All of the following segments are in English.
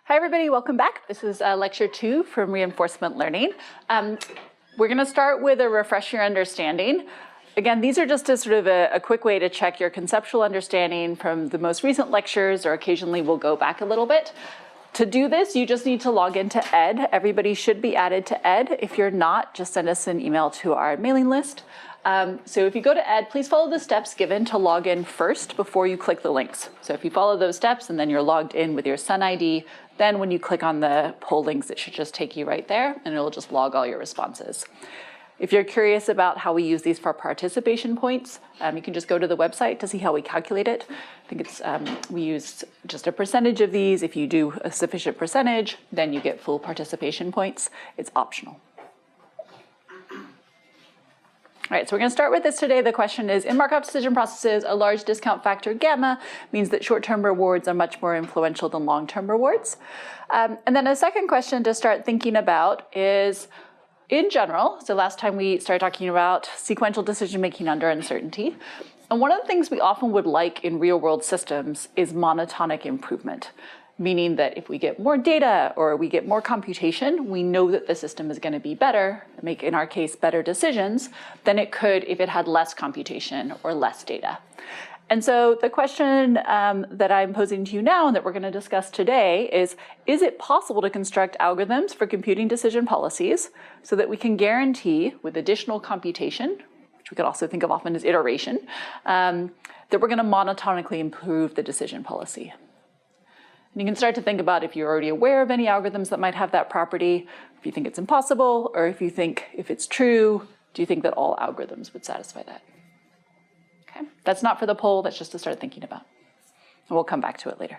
Hi everybody, welcome back. This is lecture 2 from reinforcement learning. We're going to start with a refresh your understanding. Again, these are just a sort of a quick way to check your conceptual understanding from the most recent lectures, or occasionally we'll go back a little bit. To do this, you just need to log into ED. Everybody should be added to ED. If you're not, just send us an email to our mailing list. So if you go to ED, please follow the steps given to log in first before you click the links. So if you follow those steps and then you're logged in with your Sun ID, then when you click on the poll links, it should just take you right there and it'll just log all your responses. If you're curious about how we use these for participation points, you can just go to the website to see how we calculate it. I think it's we use just a percentage of these. If you do a sufficient percentage, then you get full participation points. It's optional. All right, so we're going to start with this today. The question is, in Markov decision processes, a large discount factor gamma means that short-term rewards are much more influential than long-term rewards. And then a second question to start thinking about is, in general, so last time we started talking about sequential decision-making under uncertainty. And one of the things we often would like in real-world systems is monotonic improvement, meaning that if we get more data or we get more computation, we know that the system is going to be better, make, in our case, better decisions than it could if it had less computation or less data. And so the question that I'm posing to you now and that we're going to discuss today is it possible to construct algorithms for computing decision policies so that we can guarantee with additional computation, which we could also think of often as iteration, that we're going to monotonically improve the decision policy? And you can start to think about if you're already aware of any algorithms that might have that property, if you think it's impossible, or if you think if it's true, do you think that all algorithms would satisfy that? Okay, that's not for the poll, that's just to start thinking about. And we'll come back to it later.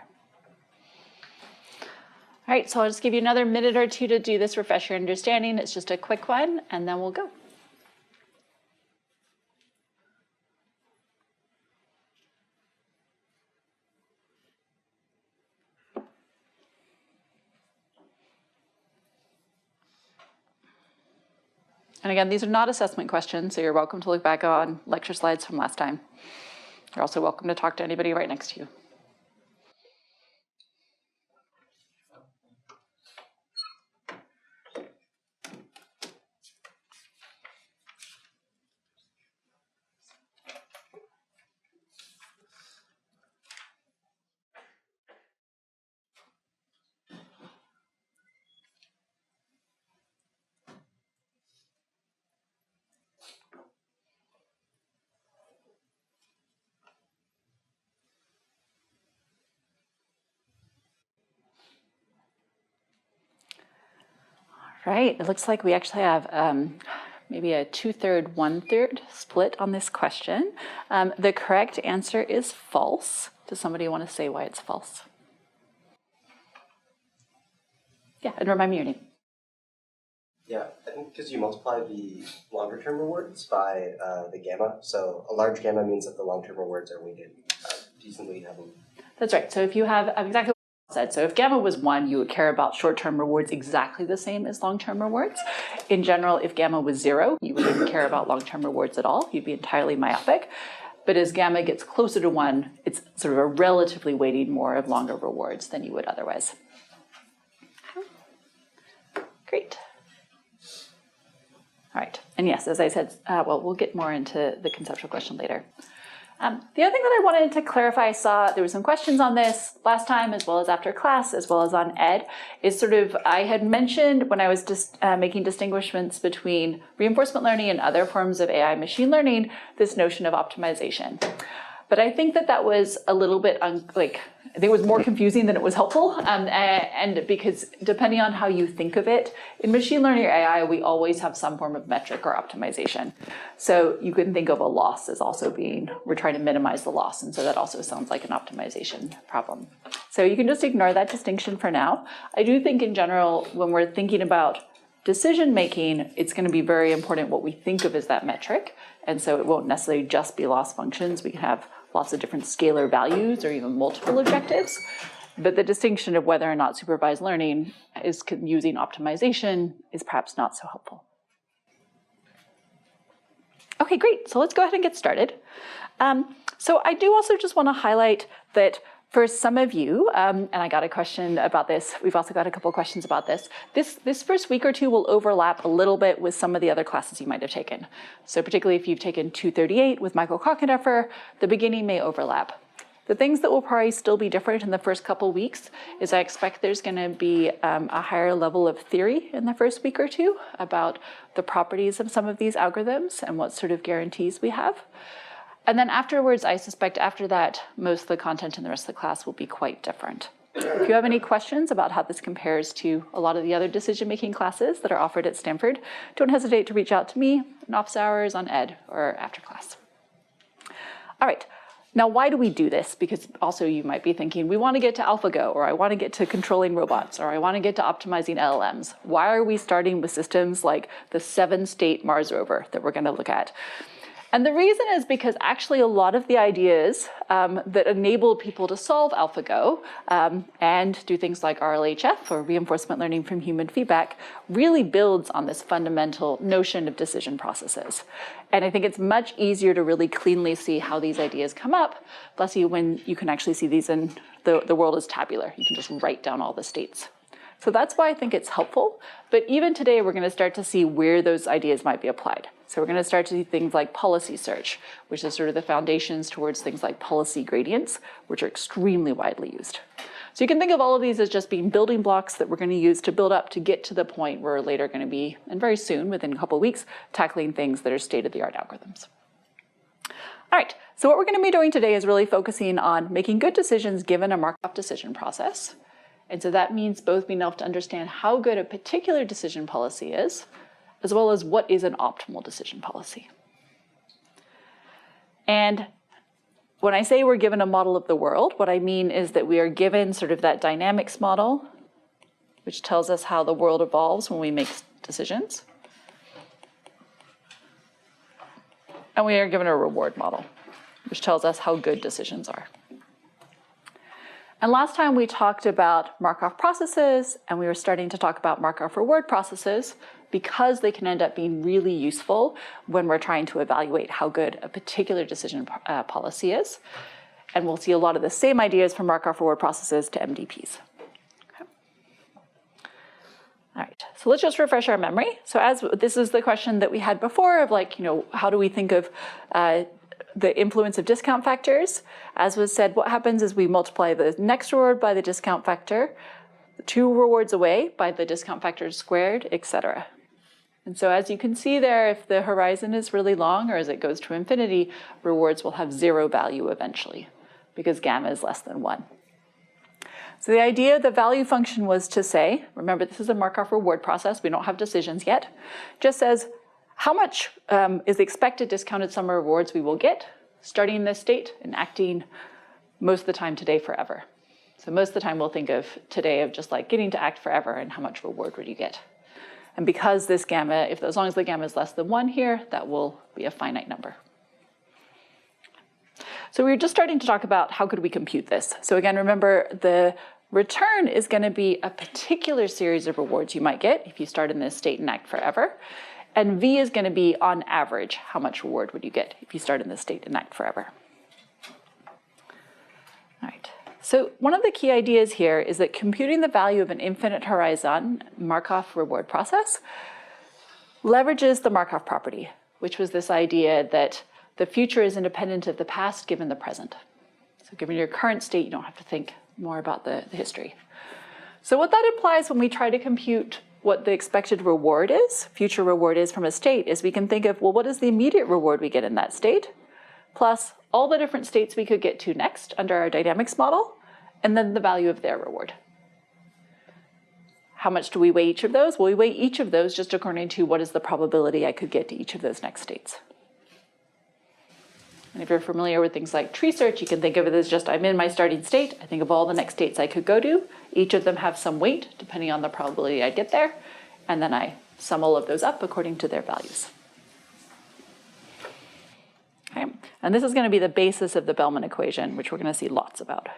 All right, so I'll just give you another minute or two to do this refresh your understanding. It's just a quick one, and then we'll go. And again, these are not assessment questions, so you're welcome to look back on lecture slides from last time. You're also welcome to talk to anybody right next to you. Right, it looks like we actually have maybe a 2/3, 1/3 split on this question. The correct answer is false. Does somebody want to say why it's false? Yeah, and remind me your name. Yeah, I think because you multiply the longer term rewards by the gamma. So a large gamma means that the long-term rewards are weighted decently heavily. That's right. So if you have exactly what I said, so if gamma was 1, you would care about short-term rewards exactly the same as long-term rewards. In general, if gamma was 0, you wouldn't care about long-term rewards at all. You'd be entirely myopic. But as gamma gets closer to 1, it's sort of a relatively weighting more of longer rewards than you would otherwise. Great. All right, and yes, as I said, well, we'll get more into the conceptual question later. The other thing that I wanted to clarify, I saw there were some questions on this last time, as well as after class, as well as on ED, is sort of, I had mentioned when I was just making distinguishments between reinforcement learning and other forms of AI machine learning, this notion of optimization. But I think that that was a little bit, I think it was more confusing than it was helpful. And because depending on how you think of it, in machine learning or AI, we always have some form of metric or optimization. So you can think of a loss as also being, we're trying to minimize the loss. And so that also sounds like an optimization problem. So you can just ignore that distinction for now. I do think in general, when we're thinking about decision making, it's going to be very important what we think of as that metric. And so it won't necessarily just be loss functions. We can have lots of different scalar values or even multiple objectives. But the distinction of whether or not supervised learning is using optimization is perhaps not so helpful. Okay, great. So let's go ahead and get started. So I do also just want to highlight that For some of you, and I got a question about this, we've also got a couple of questions about this. This first week or two will overlap a little bit with some of the other classes you might have taken. So particularly if you've taken 238 with Michael Cockendeffer, the beginning may overlap. The things that will probably still be different in the first couple weeks is I expect there's going to be a higher level of theory in the first week or two about the properties of some of these algorithms and what sort of guarantees we have. And then afterwards, I suspect after that, most of the content in the rest of the class will be quite different. If you have any questions about how this compares to a lot of the other decision-making classes that are offered at Stanford, don't hesitate to reach out to me in office hours, on ed, or after class. All right, now why do we do this? Because also you might be thinking, we want to get to AlphaGo, or I want to get to controlling robots, or I want to get to optimizing LLMs. Why are we starting with systems like the 7-state Mars rover that we're going to look at? And the reason is because actually a lot of the ideas that enable people to solve AlphaGo and do things like RLHF, or reinforcement learning from human feedback, really builds on this fundamental notion of decision processes. And I think it's much easier to really cleanly see how these ideas come up, bless you, when you can actually see these in the world as tabular. You can just write down all the states. So that's why I think it's helpful. But even today, we're going to start to see where those ideas might be applied. So we're going to start to see things like policy search, which is sort of the foundations towards things like policy gradients, which are extremely widely used. So you can think of all of these as just being building blocks that we're going to use to build up to get to the point where we're later going to be, and very soon, within a couple of weeks, tackling things that are state-of-the-art algorithms. All right, so what we're going to be doing today is really focusing on making good decisions given a Markov decision process. And so that means both being able to understand how good a particular decision policy is, as well as what is an optimal decision policy. And when I say we're given a model of the world, what I mean is that we are given sort of that dynamics model, which tells us how the world evolves when we make decisions. And we are given a reward model, which tells us how good decisions are. And last time we talked about Markov processes, and we were starting to talk about Markov reward processes because they can end up being really useful when we're trying to evaluate how good a particular decision policy is. And we'll see a lot of the same ideas from Markov reward processes to MDPs. Okay. All right, so let's just refresh our memory. So this is the question that we had before of like, how do we think of the influence of discount factors? As was said, what happens is we multiply the next reward by the discount factor, 2 rewards away by the discount factor squared, etc. And so as you can see there, if the horizon is really long or as it goes to infinity, rewards will have 0 value eventually because gamma is less than 1. So the idea of the value function was to say, remember this is a Markov reward process, we don't have decisions yet, just says, how much is the expected discounted sum of rewards we will get starting in this state and acting most of the time today forever? So most of the time we'll think of today of just like getting to act forever and how much reward would you get. And because this gamma, as long as the gamma is less than 1 here, that will be a finite number. So we were just starting to talk about how could we compute this. So again, remember the return is going to be a particular series of rewards you might get if you start in this state and act forever. And V is going to be, on average, how much reward would you get if you start in this state and act forever. All right. So one of the key ideas here is that computing the value of an infinite horizon Markov reward process leverages the Markov property, which was this idea that the future is independent of the past given the present. So given your current state, you don't have to think more about the history. So what that implies when we try to compute what the expected reward is, future reward is from a state, is we can think of, well, what is the immediate reward we get in that state, plus all the different states we could get to next under our dynamics model, and then the value of their reward. How much do we weigh each of those? Well, we weigh each of those just according to what is the probability I could get to each of those next states. And if you're familiar with things like tree search, you can think of it as just I'm in my starting state. I think of all the next states I could go to. Each of them have some weight depending on the probability I get there. And then I sum all of those up according to their values. Okay. And this is going to be the basis of the Bellman equation, which we're going to see lots about.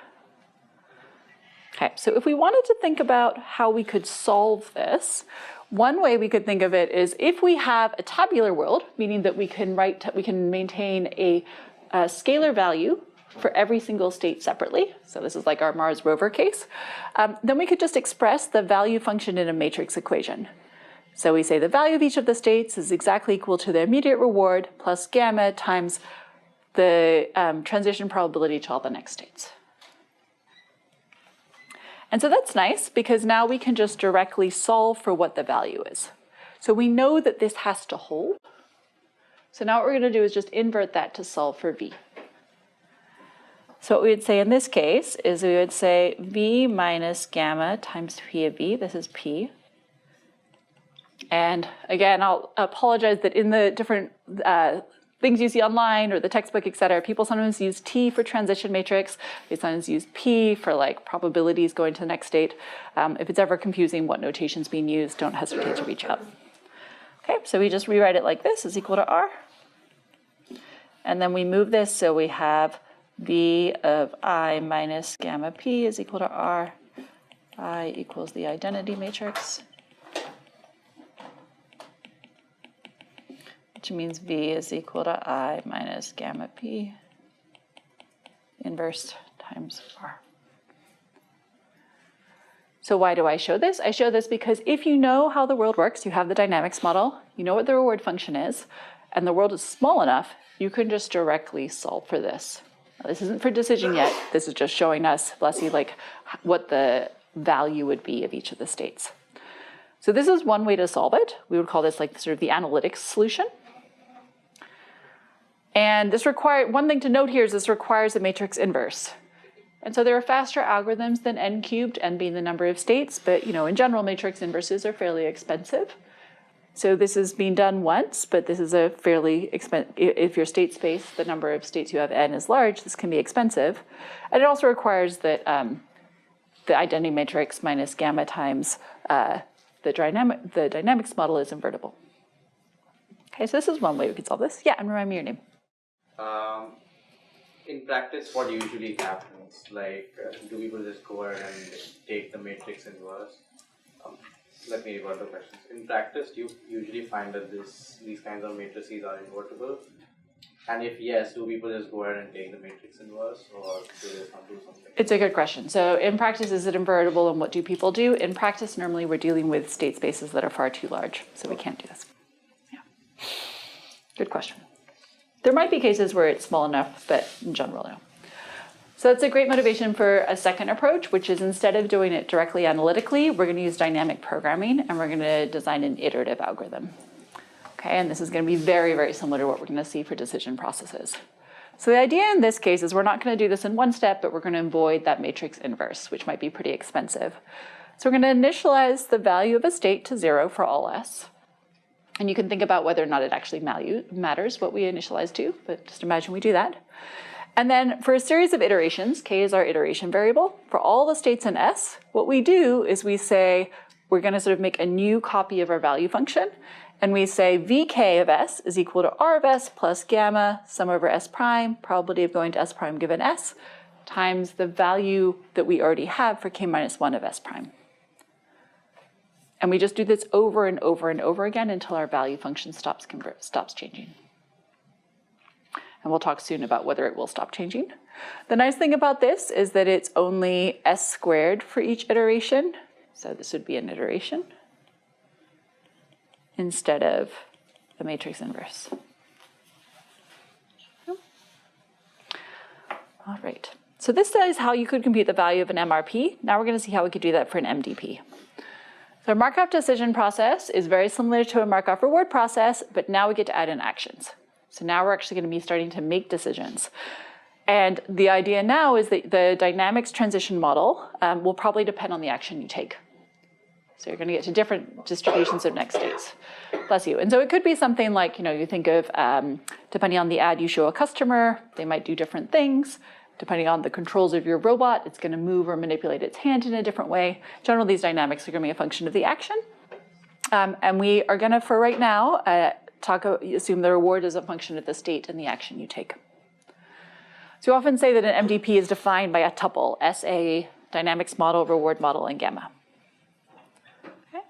Okay, so if we wanted to think about how we could solve this, one way we could think of it is if we have a tabular world, meaning that we can maintain a scalar value for every single state separately, so this is like our Mars rover case, then we could just express the value function in a matrix equation. So we say the value of each of the states is exactly equal to the immediate reward plus gamma times the transition probability to all the next states. And so that's nice because now we can just directly solve for what the value is. So we know that this has to hold. So now what we're going to do is just invert that to solve for V. So what we would say in this case is we would say V minus gamma times P of V. This is P. And again, I'll apologize that in the different things you see online or the textbook, et cetera, people sometimes use T for transition matrix. They sometimes use P for like probabilities going to the next state. If it's ever confusing what notation's being used, don't hesitate to reach out. Okay, so we just rewrite it like this is equal to R. And then we move this so we have V of I minus gamma P is equal to R. I equals the identity matrix, which means V is equal to I minus gamma P inverse times R. So why do I show this? I show this because if you know how the world works, you have the dynamics model, you know what the reward function is, and the world is small enough, you can just directly solve for this. Now, this isn't for decision yet. This is just showing us, bless you, like what the value would be of each of the states. So this is one way to solve it. We would call this like sort of the analytics solution. And this one thing to note here is this requires a matrix inverse. And so there are faster algorithms than n cubed, n being the number of states, but in general, matrix inverses are fairly expensive. So this is being done once, but this is a fairly expensive, if your state space, the number of states you have n is large, this can be expensive. And it also requires that the identity matrix minus gamma times the dynamics model is invertible. Okay, so this is one way we could solve this. Yeah, and remind me your name. In practice, what usually happens, like do people just go ahead and take the matrix inverse? Let me revert the questions. In practice, you usually find that these kinds of matrices are invertible? And if yes, do people just go ahead and take the matrix inverse, or do they do something? It's a good question. So in practice, is it invertible, and what do people do? In practice, normally we're dealing with state spaces that are far too large, so we can't do this. Yeah. Good question. There might be cases where it's small enough, but in general, no. So that's a great motivation for a second approach, which is instead of doing it directly analytically, we're going to use dynamic programming, and we're going to design an iterative algorithm. Okay, and this is going to be very, very similar to what we're going to see for decision processes. So the idea in this case is we're not going to do this in one step, but we're going to avoid that matrix inverse, which might be pretty expensive. So we're going to initialize the value of a state to 0 for all s. And you can think about whether or not it actually matters what we initialize to, but just imagine we do that. And then for a series of iterations, k is our iteration variable, for all the states in S, what we do is we say we're going to sort of make a new copy of our value function, and we say vk of S is equal to r of S plus gamma, sum over S prime, probability of going to S prime given S, times the value that we already have for k minus 1 of S prime. And we just do this over and over and over again until our value function stops changing. And we'll talk soon about whether it will stop changing. The nice thing about this is that it's only s squared for each iteration. So this would be an iteration instead of the matrix inverse. All right. So this is how you could compute the value of an MRP. Now we're going to see how we could do that for an MDP. So a Markov decision process is very similar to a Markov reward process, but now we get to add in actions. So now we're actually going to be starting to make decisions. And the idea now is that the dynamics transition model will probably depend on the action you take. So you're going to get to different distributions of next states. Bless you. And so it could be something like, you think of, depending on the ad you show a customer, they might do different things. Depending on the controls of your robot, it's going to move or manipulate its hand in a different way. Generally, these dynamics are going to be a function of the action. And we are going to, for right now, assume the reward is a function of the state and the action you take. So we often say that an MDP is defined by a tuple, SA, dynamics model, reward model, and gamma. Okay.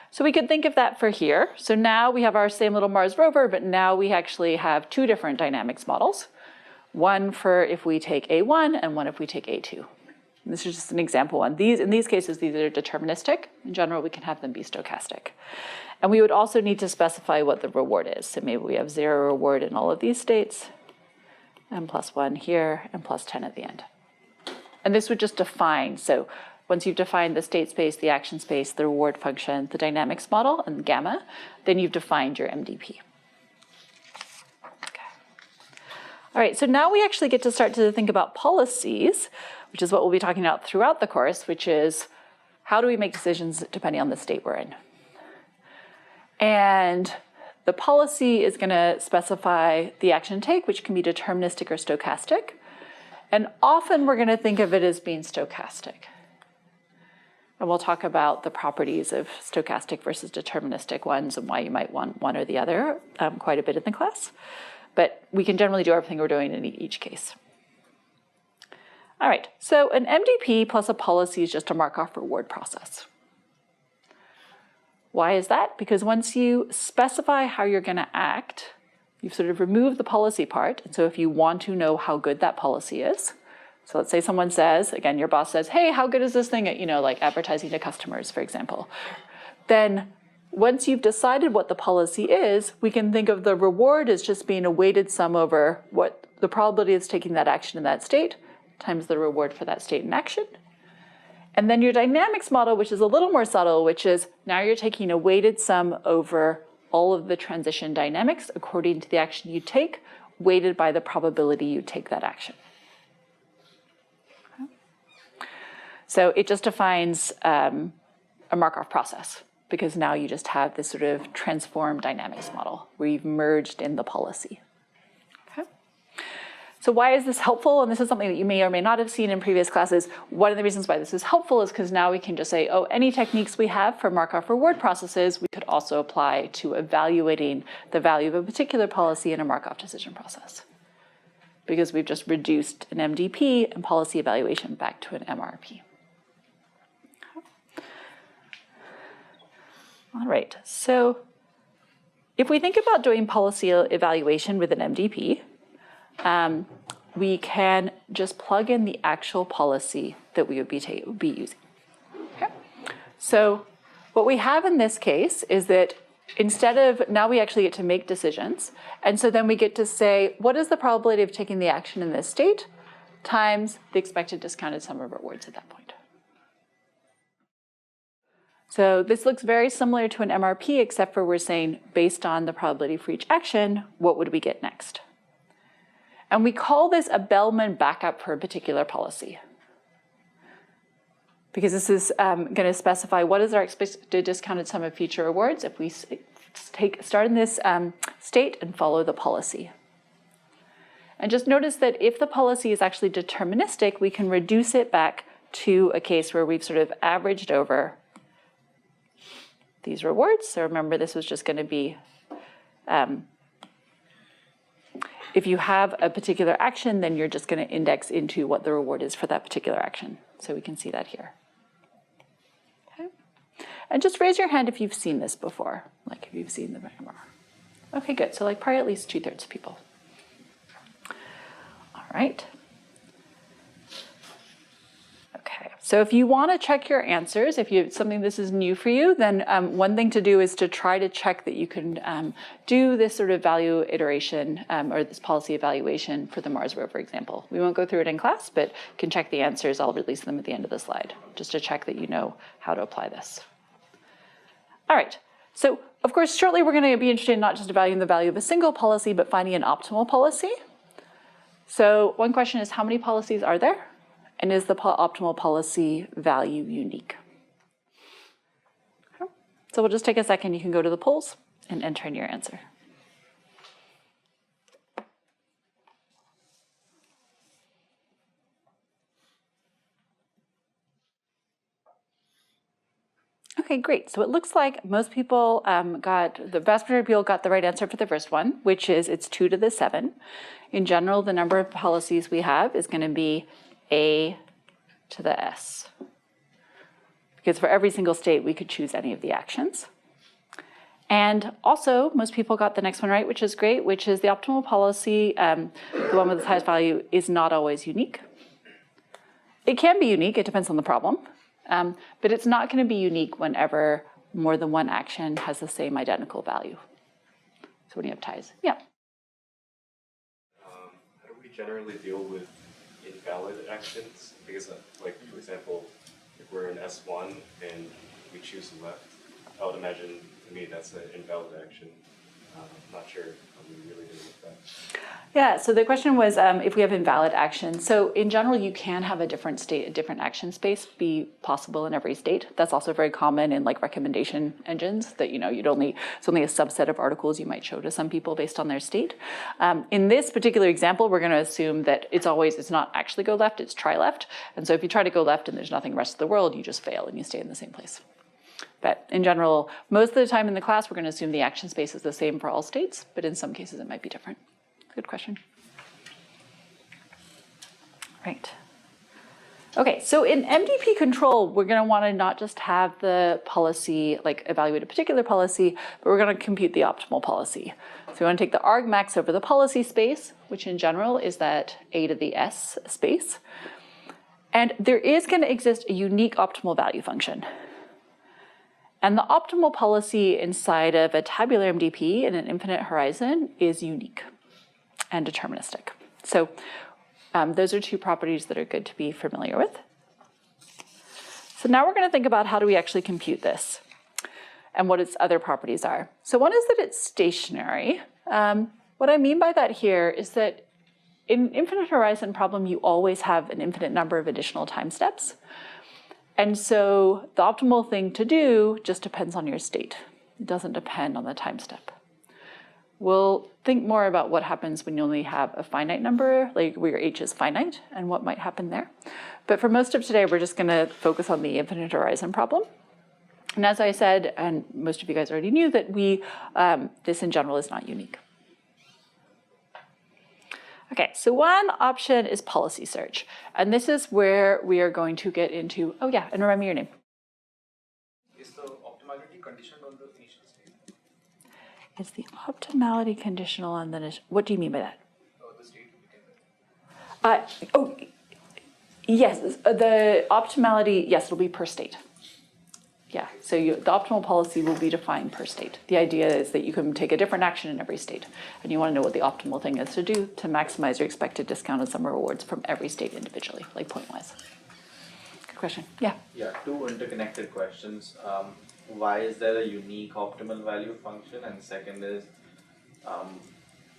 So we could think of that for here. So now we have our same little Mars rover, but now we actually have two different dynamics models. one for if we take A1 and one if we take A2. And this is just an example one. In these cases, these are deterministic. In general, we can have them be stochastic. And we would also need to specify what the reward is. So maybe we have 0 reward in all of these states, and +1 here, and +10 at the end. And this would just define, so once you've defined the state space, the action space, the reward function, the dynamics model, and gamma, then you've defined your MDP. Okay. All right, so now we actually get to start to think about policies, which is what we'll be talking about throughout the course, which is how do we make decisions depending on the state we're in. And the policy is going to specify the action take, which can be deterministic or stochastic. And often we're going to think of it as being stochastic. And we'll talk about the properties of stochastic versus deterministic ones and why you might want one or the other quite a bit in the class. But we can generally do everything we're doing in each case. All right, so an MDP plus a policy is just a Markov reward process. Why is that? Because once you specify how you're going to act, you've sort of removed the policy part. And so if you want to know how good that policy is, so let's say someone says, again, your boss says, hey, how good is this thing at, like advertising to customers, for example. Then once you've decided what the policy is, we can think of the reward as just being a weighted sum over what the probability is taking that action in that state times the reward for that state in action. And then your dynamics model, which is a little more subtle, which is now you're taking a weighted sum over all of the transition dynamics according to the action you take, weighted by the probability you take that action. Okay. So it just defines a Markov process, because now you just have this sort of transformed dynamics model where you've merged in the policy. So why is this helpful? And this is something that you may or may not have seen in previous classes. One of the reasons why this is helpful is because now we can just say, oh, any techniques we have for Markov reward processes, we could also apply to evaluating the value of a particular policy in a Markov decision process. Because we've just reduced an MDP and policy evaluation back to an MRP. All right, so if we think about doing policy evaluation with an MDP, we can just plug in the actual policy that we would be using. Okay? So what we have in this case is that instead of, now we actually get to make decisions. And so then we get to say, what is the probability of taking the action in this state times the expected discounted sum of rewards at that point. So this looks very similar to an MRP, except for we're saying, based on the probability for each action, what would we get next? And we call this a Bellman backup for a particular policy. Because this is going to specify what is our expected discounted sum of future rewards if we start in this state and follow the policy. And just notice that if the policy is actually deterministic, we can reduce it back to a case where we've sort of averaged over these rewards. So remember, this was just going to be if you have a particular action, then you're just going to index into what the reward is for that particular action. So we can see that here. Okay. And just raise your hand if you've seen this before, like if you've seen the MR. Okay, good. So like probably at least 2/3 of people. All right. Okay, so if you want to check your answers, if you something this is new for you, then one thing to do is to try to check that you can do this sort of value iteration or this policy evaluation for the Mars rover example. We won't go through it in class, but you can check the answers. I'll release them at the end of the slide, just to check that you know how to apply this. All right, so of course, shortly we're going to be interested in not just evaluating the value of a single policy, but finding an optimal policy. So one question is, how many policies are there? And is the optimal policy value unique? Okay. So we'll just take a second. You can go to the polls and enter in your answer. Okay, great. So it looks like most people the vast majority of people got the right answer for the first one, which is it's 2 to the 7. In general, the number of policies we have is going to be A to the S. Because for every single state, we could choose any of the actions. And also, most people got the next one right, which is great, which is the optimal policy, the one with the highest value, is not always unique. It can be unique, it depends on the problem, but it's not going to be unique whenever more than one action has the same identical value. So when you have ties, yeah. How do we generally deal with invalid actions? Because, like, for example, if we're in S1 and we choose left, I would imagine, to me, that's an invalid action. I'm not sure how we really deal with that. Yeah, so the question was if we have invalid action. So in general, you can have a different state, a different action space be possible in every state. That's also very common in like recommendation engines that, it's only a subset of articles you might show to some people based on their state. In this particular example, we're going to assume that it's not actually go left, it's try left. And so if you try to go left and there's nothing the rest of the world, you just fail and you stay in the same place. But in general, most of the time in the class, we're going to assume the action space is the same for all states, but in some cases it might be different. Good question. Right. Okay, so in MDP control, we're going to want to not just have the policy, like evaluate a particular policy, but we're going to compute the optimal policy. So we want to take the argmax over the policy space, which in general is that A to the S space. And there is going to exist a unique optimal value function. And the optimal policy inside of a tabular MDP in an infinite horizon is unique and deterministic. So those are two properties that are good to be familiar with. So now we're going to think about how do we actually compute this and what its other properties are. So one is that it's stationary. What I mean by that here is that in infinite horizon problem, you always have an infinite number of additional time steps. And so the optimal thing to do just depends on your state. It doesn't depend on the time step. We'll think more about what happens when you only have a finite number, like where your h is finite, and what might happen there. But for most of today, we're just going to focus on the infinite horizon problem. And as I said, and most of you guys already knew, that this in general is not unique. Okay, so one option is policy search. And this is where we are going to get into, oh yeah, and remember me your name. Is the optimality conditioned on the initial state? Is the optimality conditional on the, what do you mean by that? The state Yes, the optimality, yes, it'll be per state. Yeah, so the optimal policy will be defined per state. The idea is that you can take a different action in every state, and you want to know what the optimal thing is to do to maximize your expected discounted sum of rewards from every state individually, like point-wise. Good question. Yeah? Yeah, two interconnected questions. Why is there a unique optimal value function? And second is,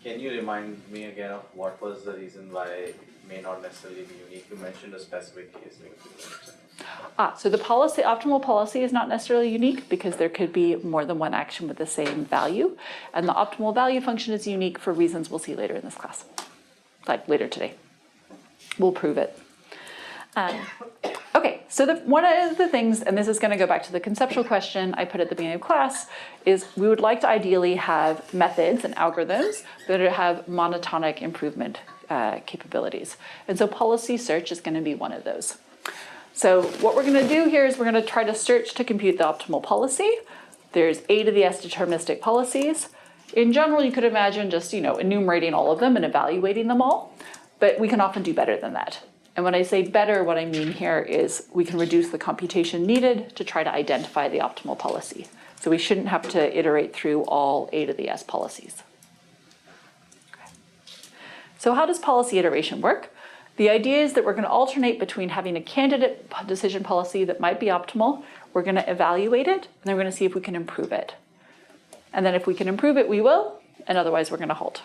can you remind me again of what was the reason why it may not necessarily be unique? You mentioned a specific case. So the optimal policy is not necessarily unique because there could be more than one action with the same value. And the optimal value function is unique for reasons we'll see later in this class, like later today. We'll prove it. Okay, so one of the things, and this is going to go back to the conceptual question I put at the beginning of class, is we would like to ideally have methods and algorithms that have monotonic improvement capabilities. And so policy search is going to be one of those. So what we're going to do here is we're going to try to search to compute the optimal policy. There's A to the S deterministic policies. In general, you could imagine just enumerating all of them and evaluating them all, but we can often do better than that. And when I say better, what I mean here is we can reduce the computation needed to try to identify the optimal policy. So we shouldn't have to iterate through all A to the S policies. Okay. So how does policy iteration work? The idea is that we're going to alternate between having a candidate decision policy that might be optimal, we're going to evaluate it, and then we're going to see if we can improve it. And then if we can improve it, we will, and otherwise we're going to halt.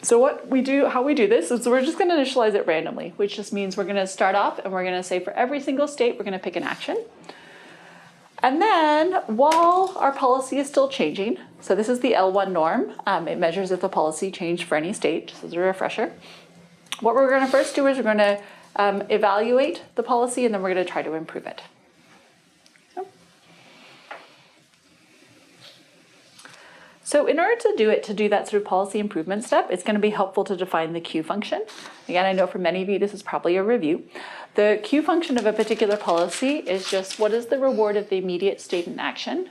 So how we do this is we're just going to initialize it randomly, which just means we're going to start off and we're going to say for every single state, we're going to pick an action. And then while our policy is still changing, so this is the L1 norm, it measures if the policy changed for any state, just as a refresher. What we're going to first do is we're going to evaluate the policy, and then we're going to try to improve it. So in order to do that sort of policy improvement step, it's going to be helpful to define the Q function. Again, I know for many of you this is probably a review. The Q function of a particular policy is just what is the reward of the immediate state in action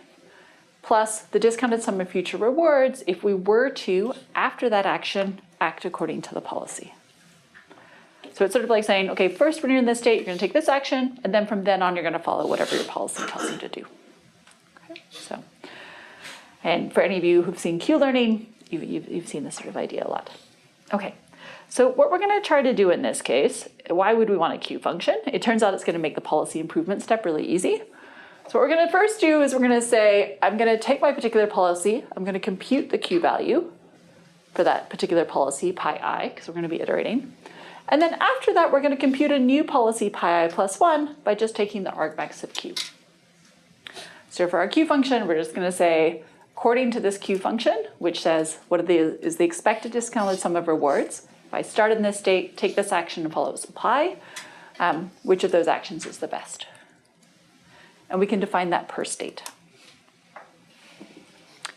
plus the discounted sum of future rewards if we were to, after that action, act according to the policy. So it's sort of like saying, okay, first when you're in this state, you're going to take this action, and then from then on, you're going to follow whatever your policy tells you to do. Okay, so, and for any of you who've seen Q-learning, you've seen this sort of idea a lot. Okay, so what we're going to try to do in this case, why would we want a Q function? It turns out it's going to make the policy improvement step really easy. So what we're going to first do is we're going to say, I'm going to take my particular policy, I'm going to compute the Q value for that particular policy, pi I, because we're going to be iterating. And then after that, we're going to compute a new policy, pi I plus 1, by just taking the argmax of Q. So for our Q function, we're just going to say, according to this Q function, which says what is the expected discounted sum of rewards, if I start in this state, take this action and follow pi, which of those actions is the best? And we can define that per state.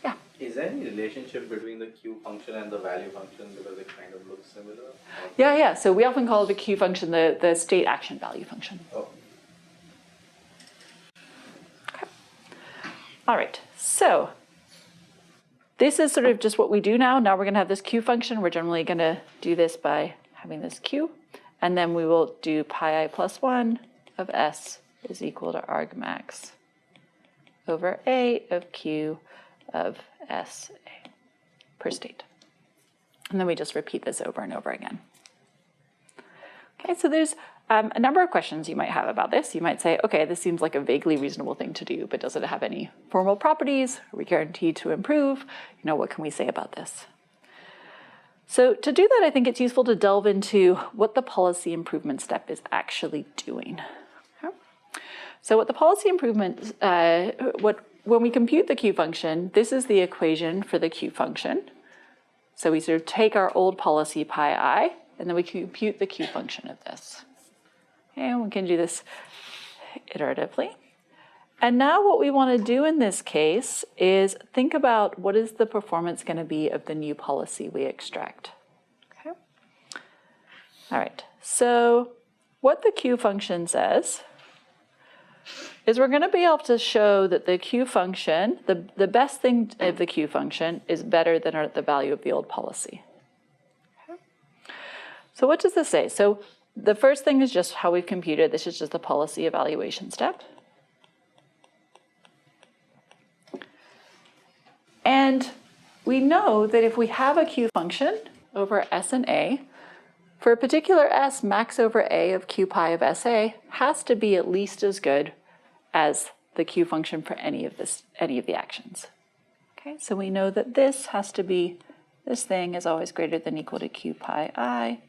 Yeah. Is there any relationship between the Q function and the value function because it kind of looks similar? Yeah. So we often call the Q function the state action value function. Oh. Okay. All right. So this is sort of just what we do now. Now we're going to have this Q function. We're generally going to do this by having this Q. And then we will do pi I plus 1 of S is equal to argmax over A of Q of S per state. And then we just repeat this over and over again. Okay, so there's a number of questions you might have about this. You might say, okay, this seems like a vaguely reasonable thing to do, but does it have any formal properties? Are we guaranteed to improve? What can we say about this? So to do that, I think it's useful to delve into what the policy improvement step is actually doing. Okay? So what the policy improvement, when we compute the Q function, this is the equation for the Q function. So we sort of take our old policy pi I, and then we compute the Q function of this. And we can do this iteratively. And now what we want to do in this case is think about what is the performance going to be of the new policy we extract. Okay. All right, so what the Q function says is we're going to be able to show that the Q function, the best thing of the Q function is better than the value of the old policy. Okay. So what does this say? So the first thing is just how we've computed. This is just the policy evaluation step. And we know that if we have a Q function over S and A, for a particular S, max over A of Q pi of SA has to be at least as good as the Q function for any of the actions. Okay, so we know that this has to be, this thing is always greater than or equal to Q pi I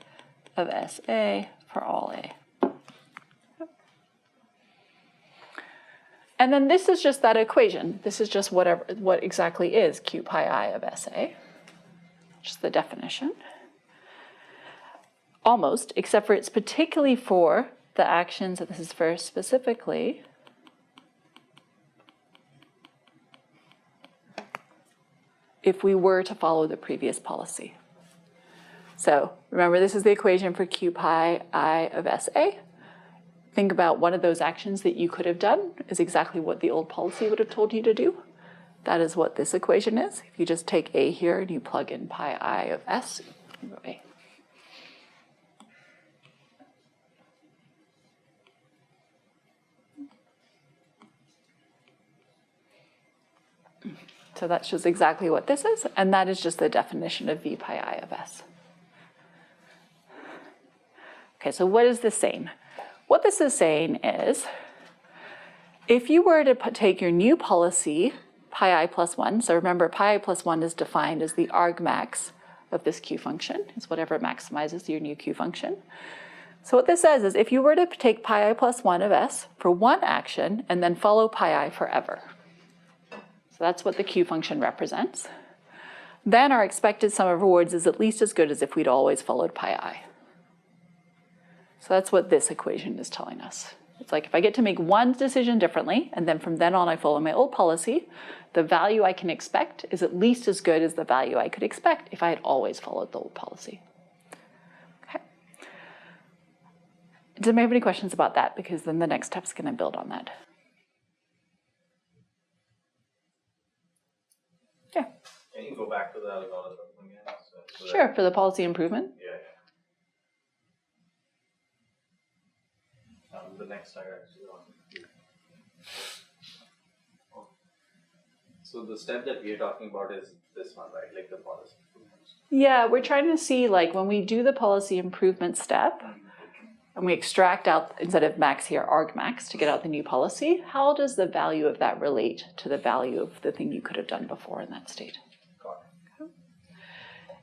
of SA for all A. And then this is just that equation. This is just what exactly is Q pi I of SA, just the definition. Almost, except for it's particularly for the actions that this is for specifically. If we were to follow the previous policy. So remember, this is the equation for Q pi I of SA. Think about one of those actions that you could have done is exactly what the old policy would have told you to do. That is what this equation is. If you just take A here and you plug in pi I of S, you go A. So that's just exactly what this is, and that is just the definition of V pi I of S. Okay, so what is this saying? What this is saying is, if you were to take your new policy, pi I plus 1, so remember pi I plus 1 is defined as the argmax of this Q function, is whatever maximizes your new Q function. So what this says is, if you were to take pi I plus 1 of S for one action and then follow pi I forever, so that's what the Q function represents, then our expected sum of rewards is at least as good as if we'd always followed pi I. So that's what this equation is telling us. It's like if I get to make one decision differently, and then from then on I follow my old policy, the value I can expect is at least as good as the value I could expect if I had always followed the old policy. Okay. Does anybody have any questions about that? Because then the next step is going to build on that. go back to the algorithm again? So Sure, for the policy improvement. Yeah. The next slide actually. So the step that we are talking about is this one, right? Like the policy improvements. Yeah, we're trying to see, like, when we do the policy improvement step, and we extract out, instead of max here, argmax to get out the new policy, how does the value of that relate to the value of the thing you could have done before in that state? Okay.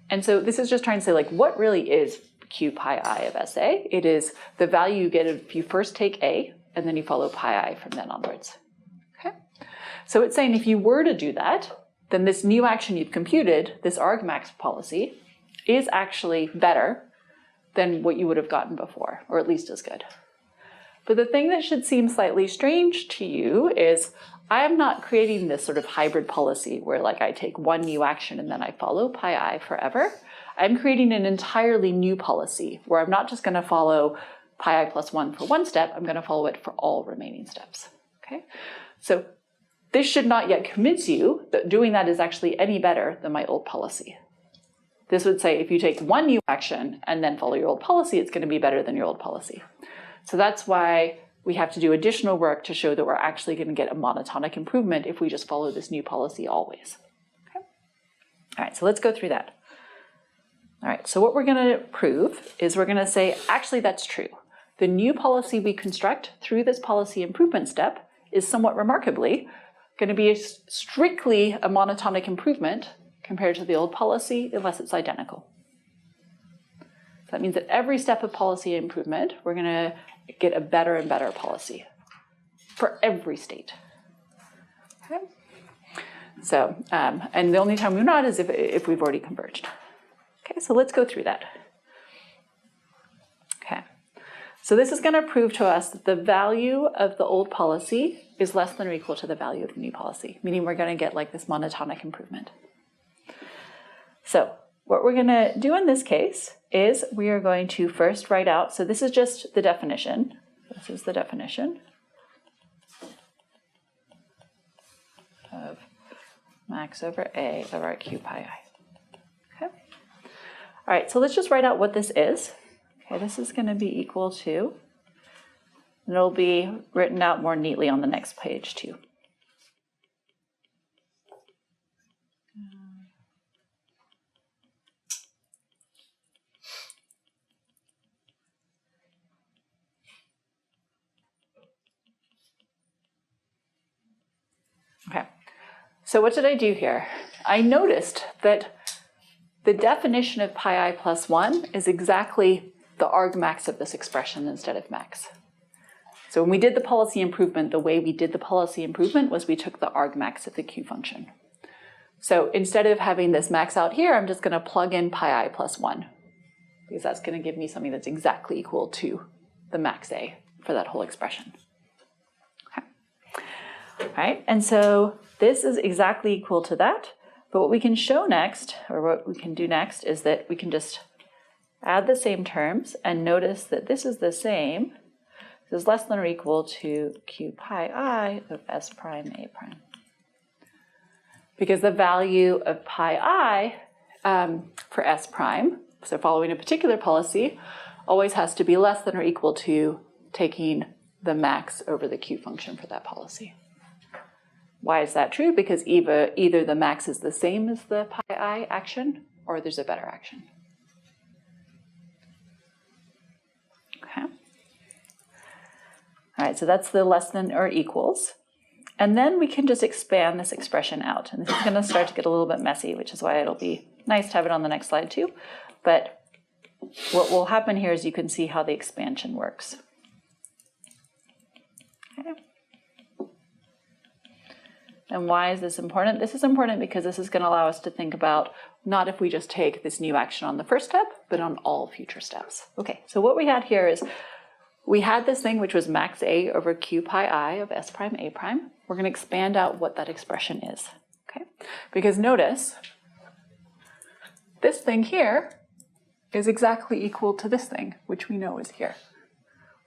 And so this is just trying to say, like, what really is Q pi I of SA? It is the value you get if you first take A, and then you follow pi I from then onwards. Okay. So it's saying if you were to do that, then this new action you've computed, this argmax policy, is actually better than what you would have gotten before, or at least as good. But the thing that should seem slightly strange to you is I am not creating this sort of hybrid policy where, like, I take one new action and then I follow pi I forever. I'm creating an entirely new policy where I'm not just going to follow pi I plus 1 for one step, I'm going to follow it for all remaining steps. Okay? So this should not yet convince you that doing that is actually any better than my old policy. This would say if you take one new action and then follow your old policy, it's going to be better than your old policy. So that's why we have to do additional work to show that we're actually going to get a monotonic improvement if we just follow this new policy always. Okay? All right, so let's go through that. All right, so what we're going to prove is we're going to say, actually, that's true. The new policy we construct through this policy improvement step is somewhat remarkably going to be strictly a monotonic improvement compared to the old policy, unless it's identical. So that means that every step of policy improvement, we're going to get a better and better policy for every state. Okay? So, and the only time we're not is if we've already converged. Okay, so let's go through that. Okay, so this is going to prove to us that the value of the old policy is less than or equal to the value of the new policy, meaning we're going to get like this monotonic improvement. So what we're going to do in this case is we are going to first write out, so this is just the definition. This is the definition of max over A over Q pi I. Okay. All right, so let's just write out what this is. Okay, this is going to be equal to, and it'll be written out more neatly on the next page too. Okay, so what did I do here? I noticed that the definition of pi I plus 1 is exactly the argmax of this expression instead of max. So when we did the policy improvement, the way we did the policy improvement was we took the argmax of the Q function. So instead of having this max out here, I'm just going to plug in pi I plus 1, because that's going to give me something that's exactly equal to the max A for that whole expression. All right, and so this is exactly equal to that, but what we can show next, or what we can do next, is that we can just add the same terms and notice that this is the same. This is less than or equal to Q pi I of S prime A prime. Because the value of pi I for S prime, so following a particular policy, always has to be less than or equal to taking the max over the Q function for that policy. Why is that true? Because either the max is the same as the pi I action, or there's a better action. Okay. All right, so that's the less than or equals. And then we can just expand this expression out. And this is going to start to get a little bit messy, which is why it'll be nice to have it on the next slide too. But what will happen here is you can see how the expansion works. Okay. And why is this important? This is important because this is going to allow us to think about not if we just take this new action on the first step, but on all future steps. Okay, so what we had here is we had this thing which was max A over Q pi I of S prime A prime. We're going to expand out what that expression is. Okay, because notice this thing here is exactly equal to this thing, which we know is here.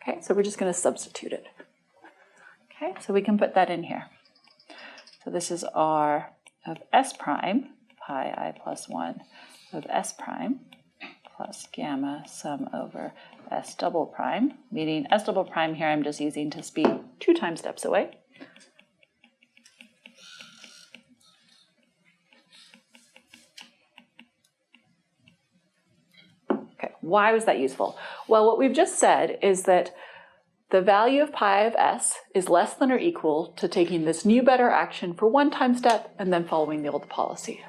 Okay, so we're just going to substitute it. Okay, so we can put that in here. So this is R of S prime pi I plus 1 of S prime plus gamma sum over S double prime, meaning S double prime here I'm just using to be 2 time steps away. Okay, why was that useful? Well, what we've just said is that the value of pi of S is less than or equal to taking this new better action for 1 time step and then following the old policy.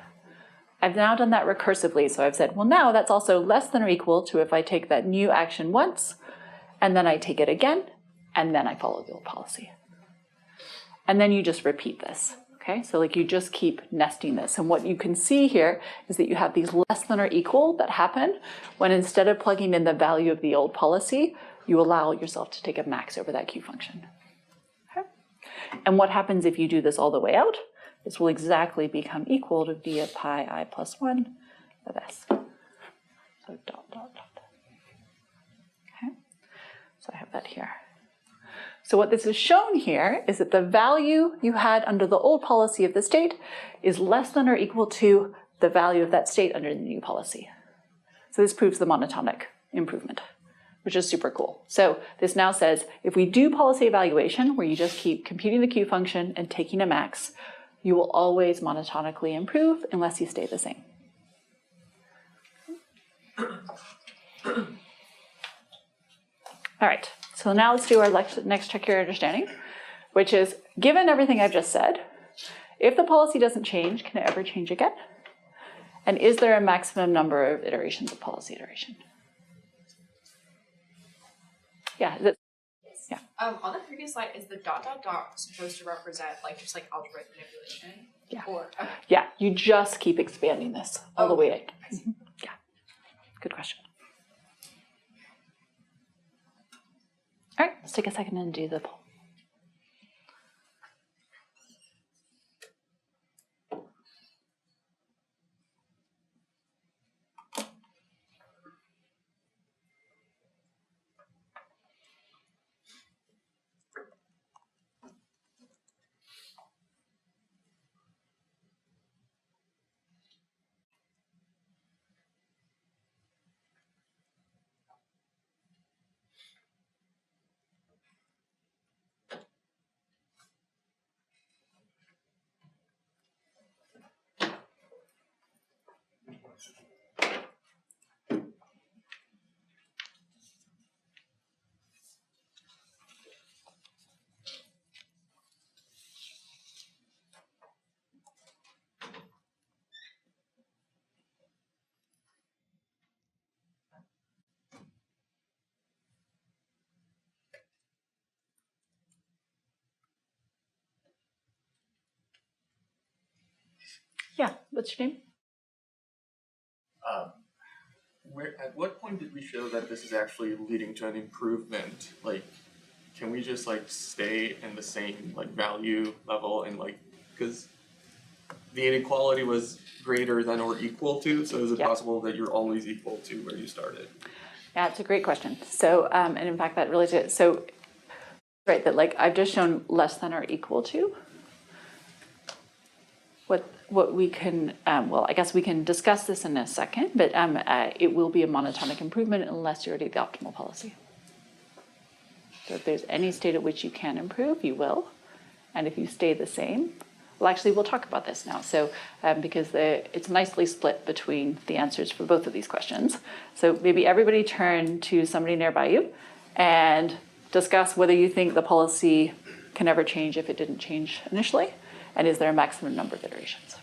I've now done that recursively, so I've said, well, now that's also less than or equal to if I take that new action once, and then I take it again, and then I follow the old policy. And then you just repeat this, okay? So like you just keep nesting this. And what you can see here is that you have these less than or equal that happen when instead of plugging in the value of the old policy, you allow yourself to take a max over that Q function. Okay? And what happens if you do this all the way out? This will exactly become equal to v of pi I plus 1 of S. So dot, dot, dot. Okay? So I have that here. So what this is shown here is that the value you had under the old policy of the state is less than or equal to the value of that state under the new policy. So this proves the monotonic improvement, which is super cool. So this now says if we do policy evaluation where you just keep computing the Q function and taking a max, you will always monotonically improve unless you stay the same. All right, so now let's do our next check your understanding, which is, given everything I've just said, if the policy doesn't change, can it ever change again? And is there a maximum number of iterations of policy iteration? Yeah, is it? Yeah. On the previous slide, is the dot dot dot supposed to represent like just like algebraic manipulation? Yeah. Or okay. Yeah, you just keep expanding this all the way out. Yeah, good question. All right, let's take a second and do the poll. Yeah, what's your name? At what point did we show that this is actually leading to an improvement? Like, can we just like stay in the same like value level and like, because the inequality was greater than or equal to, so is it possible that you're always equal to where you started? Yeah, it's a great question. So, and in fact, that really did. So, right, that like I've just shown less than or equal to. What we can, well, I guess we can discuss this in a second, but it will be a monotonic improvement unless you're already the optimal policy. So if there's any state at which you can improve, you will. And if you stay the same, well, actually, we'll talk about this now. So because it's nicely split between the answers for both of these questions. So maybe everybody turn to somebody nearby you and discuss whether you think the policy can ever change if it didn't change initially. And is there a maximum number of iterations?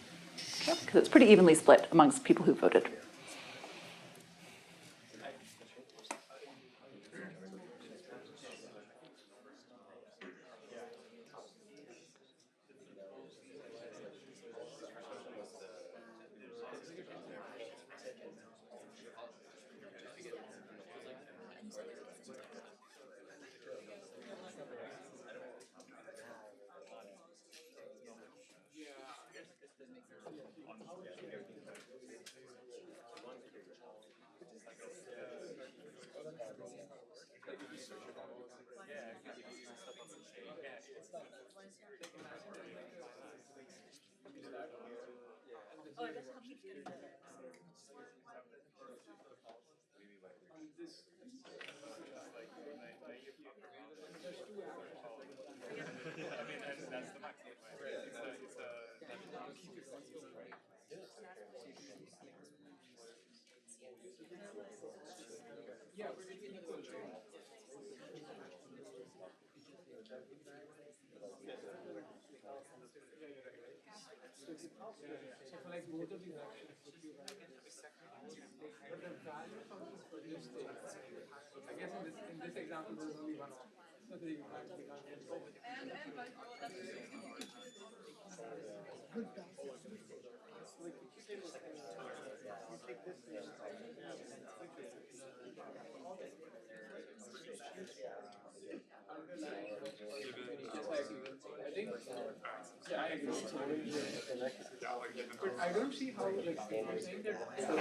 Okay, because it's pretty evenly split amongst people who voted.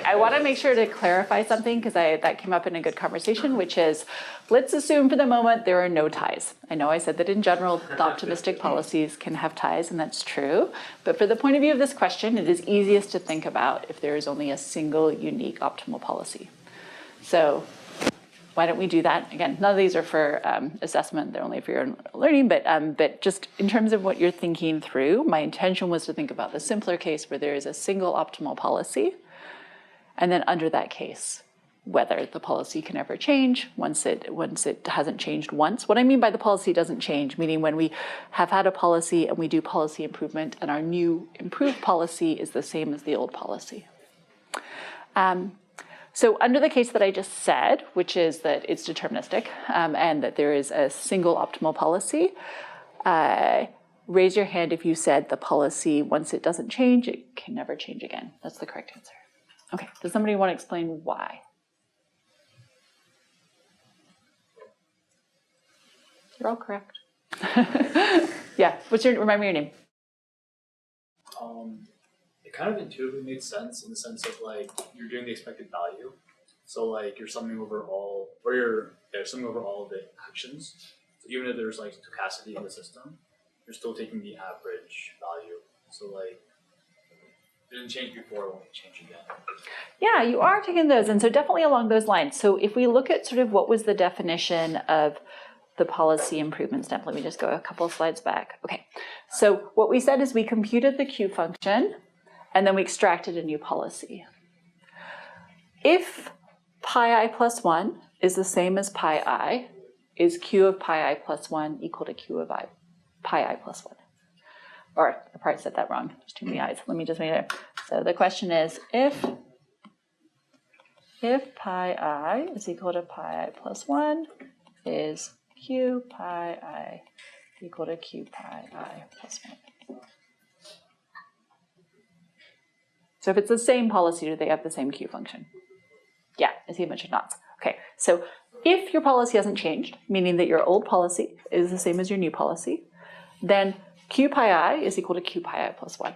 I want to make sure to clarify something because that came up in a good conversation, which is, let's assume for the moment there are no ties. I know I said that in general, the optimistic policies can have ties, and that's true. But for the point of view of this question, it is easiest to think about if there is only a single unique optimal policy. So why don't we do that? Again, none of these are for assessment, they're only for your own learning, but just in terms of what you're thinking through, my intention was to think about the simpler case where there is a single optimal policy, and then under that case, whether the policy can ever change once it hasn't changed once. What I mean by the policy doesn't change, meaning when we have had a policy and we do policy improvement and our new improved policy is the same as the old policy. So under the case that I just said, which is that it's deterministic and that there is a single optimal policy, raise your hand if you said the policy, once it doesn't change, it can never change again. That's the correct answer. Okay, does somebody want to explain why? You're all correct. Yeah, remind me your name. It kind of intuitively made sense in the sense of like you're doing the expected value. So like you're summing over all, or you're summing over all of the actions. So even if there's like stochasticity in the system, you're still taking the average value. So like it didn't change before, it won't change again. Yeah, you are taking those, and so definitely along those lines. So if we look at sort of what was the definition of the policy improvement step, let me just go a couple of slides back. Okay, so what we said is we computed the Q function, and then we extracted a new policy. If pi I plus 1 is the same as pi I, is Q of pi I plus 1 equal to Q of pi I plus 1? Or I probably said that wrong. There's too many i's. Let me just make it. So the question is, if pi I is equal to pi I plus 1, is Q pi I equal to Q pi I plus 1? So if it's the same policy, do they have the same Q function? Yeah, I see a bunch of nods. Okay, so if your policy hasn't changed, meaning that your old policy is the same as your new policy, then Q pi I is equal to Q pi I plus 1,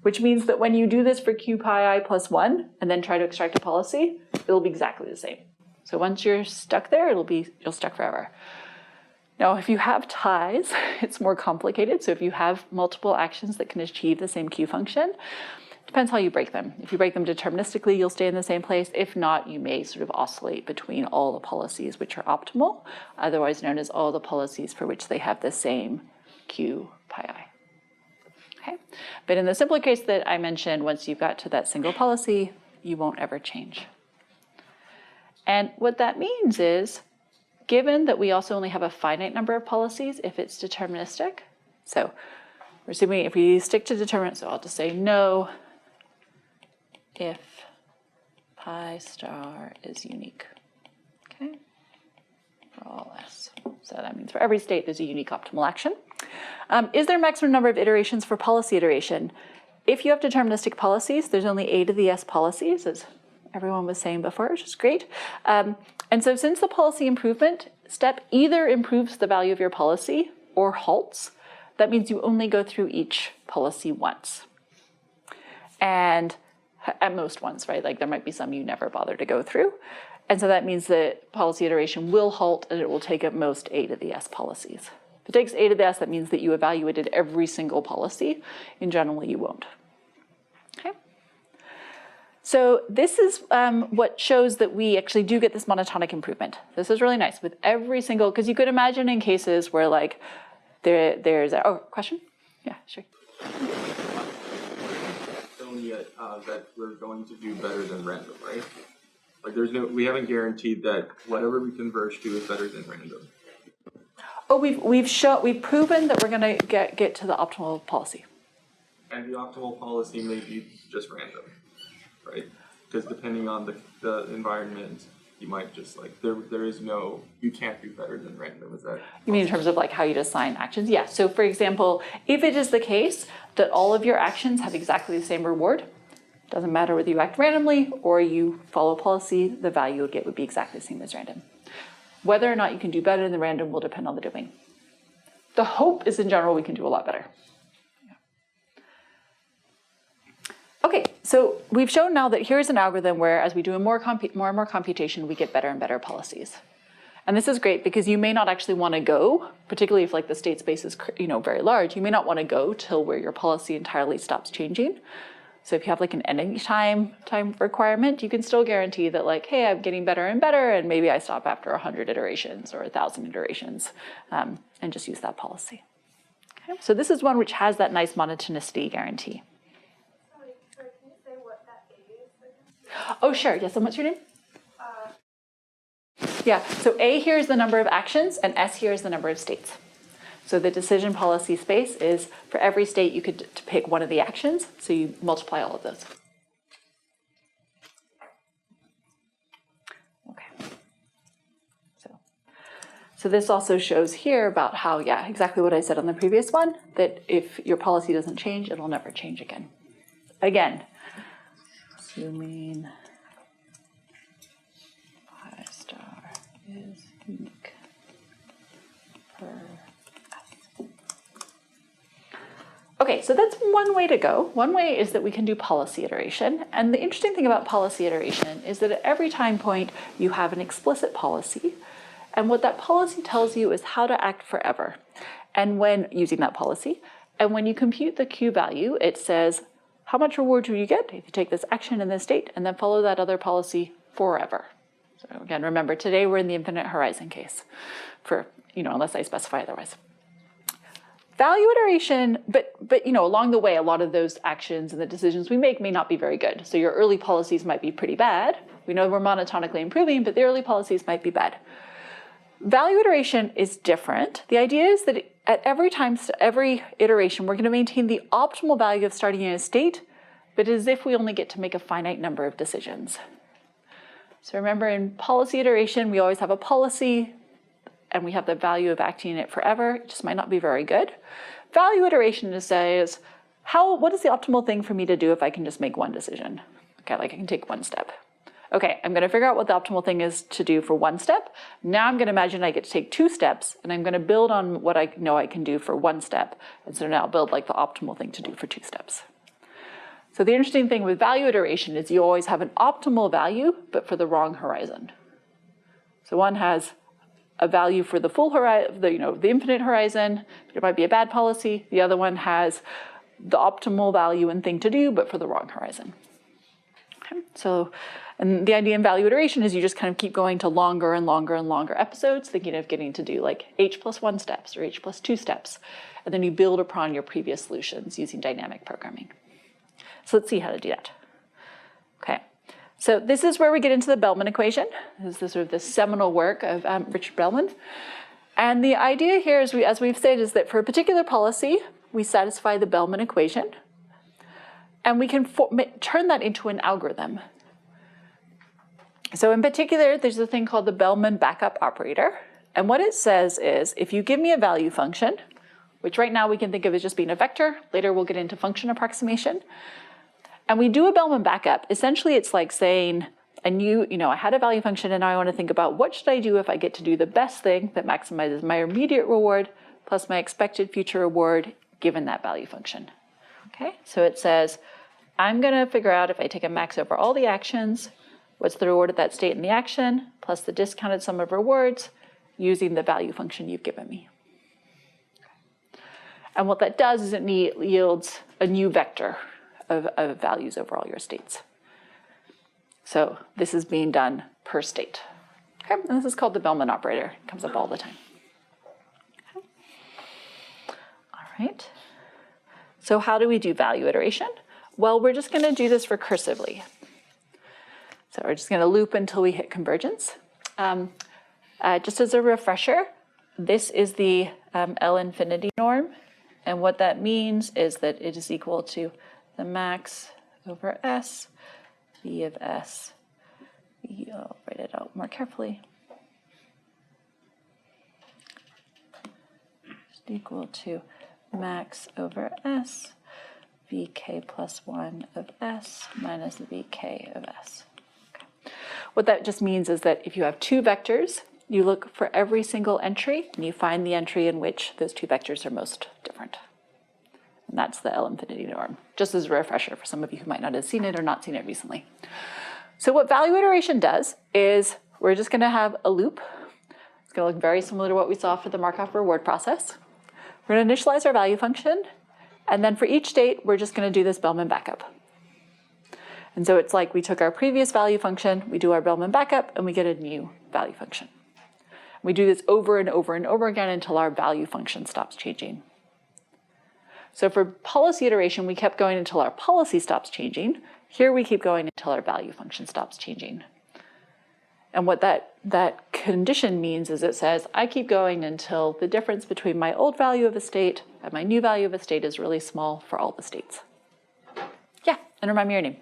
which means that when you do this for Q pi I plus 1 and then try to extract a policy, it'll be exactly the same. So once you're stuck there, you'll stuck forever. Now, if you have ties, it's more complicated. So if you have multiple actions that can achieve the same Q function, depends how you break them. If you break them deterministically, you'll stay in the same place. If not, you may sort of oscillate between all the policies which are optimal, otherwise known as all the policies for which they have the same Q pi I. Okay, but in the simpler case that I mentioned, once you've got to that single policy, you won't ever change. And what that means is, given that we also only have a finite number of policies if it's deterministic, so we're assuming if we stick to determinant, so I'll just say no if pi star is unique, okay, for all s. So that means for every state there's a unique optimal action. Is there a maximum number of iterations for policy iteration? If you have deterministic policies, there's only a to the s policies, as everyone was saying before, which is great. And so since the policy improvement step either improves the value of your policy or halts, that means you only go through each policy once. And at most once, right? Like there might be some you never bother to go through. And so that means that policy iteration will halt and it will take at most a to the s policies. If it takes a to the s, that means that you evaluated every single policy. In general, you won't. Okay, So this is what shows that we actually do get this monotonic improvement. This is really nice with every single, because you could imagine in cases where like there's a, oh, question? Yeah, sure. Telling you that we're going to do better than random, right? Like we haven't guaranteed that whatever we converge to is better than random. Oh, we've proven that we're going to get to the optimal policy. And the optimal policy may be just random, right? Because depending on the environment, you might just like, there is no, you can't do better than random, is that? You mean in terms of like how you assign actions? Yeah, so for example, if it is the case that all of your actions have exactly the same reward, doesn't matter whether you act randomly or you follow policy, the value you'll get would be exactly the same as random. Whether or not you can do better than random will depend on the domain. The hope is in general we can do a lot better. Okay, so we've shown now that here's an algorithm where as we do more and more computation, we get better and better policies. And this is great because you may not actually want to go, particularly if like the state space is very large, you may not want to go till where your policy entirely stops changing. So if you have like an ending time requirement, you can still guarantee that like, hey, I'm getting better and better, and maybe I stop after 100 iterations or 1,000 iterations, and just use that policy. Okay? So this is one which has that nice monotonicity guarantee. Sorry, can you say what that is? Oh, sure. Yes, and what's your name? Yeah, so A here is the number of actions, and S here is the number of states. So the decision policy space is for every state you could pick one of the actions, so you multiply all of those. Okay. So this also shows here about how, yeah, exactly what I said on the previous one, that if your policy doesn't change, it'll never change again. Again, assuming pi star is unique per. Okay, so that's one way to go. One way is that we can do policy iteration. And the interesting thing about policy iteration is that at every time point, you have an explicit policy. And what that policy tells you is how to act forever. And when using that policy, and when you compute the Q value, it says, how much reward do you get if you take this action in this state and then follow that other policy forever? So again, remember, today we're in the infinite horizon case for, unless I specify otherwise. Value iteration, but along the way, a lot of those actions and the decisions we make may not be very good. So your early policies might be pretty bad. We know we're monotonically improving, but the early policies might be bad. Value iteration is different. The idea is that at every iteration, we're going to maintain the optimal value of starting in a state, but as if we only get to make a finite number of decisions. So remember, in policy iteration, we always have a policy, and we have the value of acting in it forever. It just might not be very good. Value iteration says, what is the optimal thing for me to do if I can just make one decision? Okay, like I can take one step. Okay, I'm gonna figure out what the optimal thing is to do for one step. Now I'm gonna imagine I get to take 2 steps, and I'm gonna build on what I know I can do for 1 step. And so now I'll build like the optimal thing to do for 2 steps. So the interesting thing with value iteration is you always have an optimal value, but for the wrong horizon. So one has a value for the full horizon, the infinite horizon, it might be a bad policy. The other one has the optimal value and thing to do, but for the wrong horizon. Okay. So, and the idea in value iteration is you just kind of keep going to longer and longer and longer episodes, thinking of getting to do like H+1 steps or H+2 steps. And then you build upon your previous solutions using dynamic programming. So let's see how to do that. Okay. So this is where we get into the Bellman equation. This is the sort of the seminal work of Richard Bellman. And the idea here, is as we've said, is that for a particular policy, we satisfy the Bellman equation. And we can turn that into an algorithm. So in particular, there's a thing called the Bellman backup operator. And what it says is, if you give me a value function, which right now we can think of as just being a vector, later we'll get into function approximation, and we do a Bellman backup, essentially it's like saying, I had a value function and now I want to think about what should I do if I get to do the best thing that maximizes my immediate reward plus my expected future reward given that value function. Okay, so it says, I'm going to figure out if I take a max over all the actions, what's the reward of that state in the action, plus the discounted sum of rewards using the value function you've given me. And what that does is it yields a new vector of values over all your states. So this is being done per state. Okay, and this is called the Bellman operator. It comes up all the time. Okay. All right. So how do we do value iteration? Well, we're just going to do this recursively. So we're just going to loop until we hit convergence. Just as a refresher, this is the L infinity norm. And what that means is that it is equal to the max over S, V of S. I'll write it out more carefully. It's equal to max over S, Vk plus 1 of S minus Vk of S. Okay. What that just means is that if you have two vectors, you look for every single entry and you find the entry in which those two vectors are most different. And that's the L infinity norm, just as a refresher for some of you who might not have seen it or not seen it recently. So what value iteration does is we're just going to have a loop. It's going to look very similar to what we saw for the Markov reward process. We're going to initialize our value function, and then for each state, we're just going to do this Bellman backup. And so it's like we took our previous value function, we do our Bellman backup, and we get a new value function. We do this over and over and over again until our value function stops changing. So for policy iteration, we kept going until our policy stops changing. Here we keep going until our value function stops changing. And what that condition means is it says, I keep going until the difference between my old value of a state and my new value of a state is really small for all the states. Yeah, and remind me your name.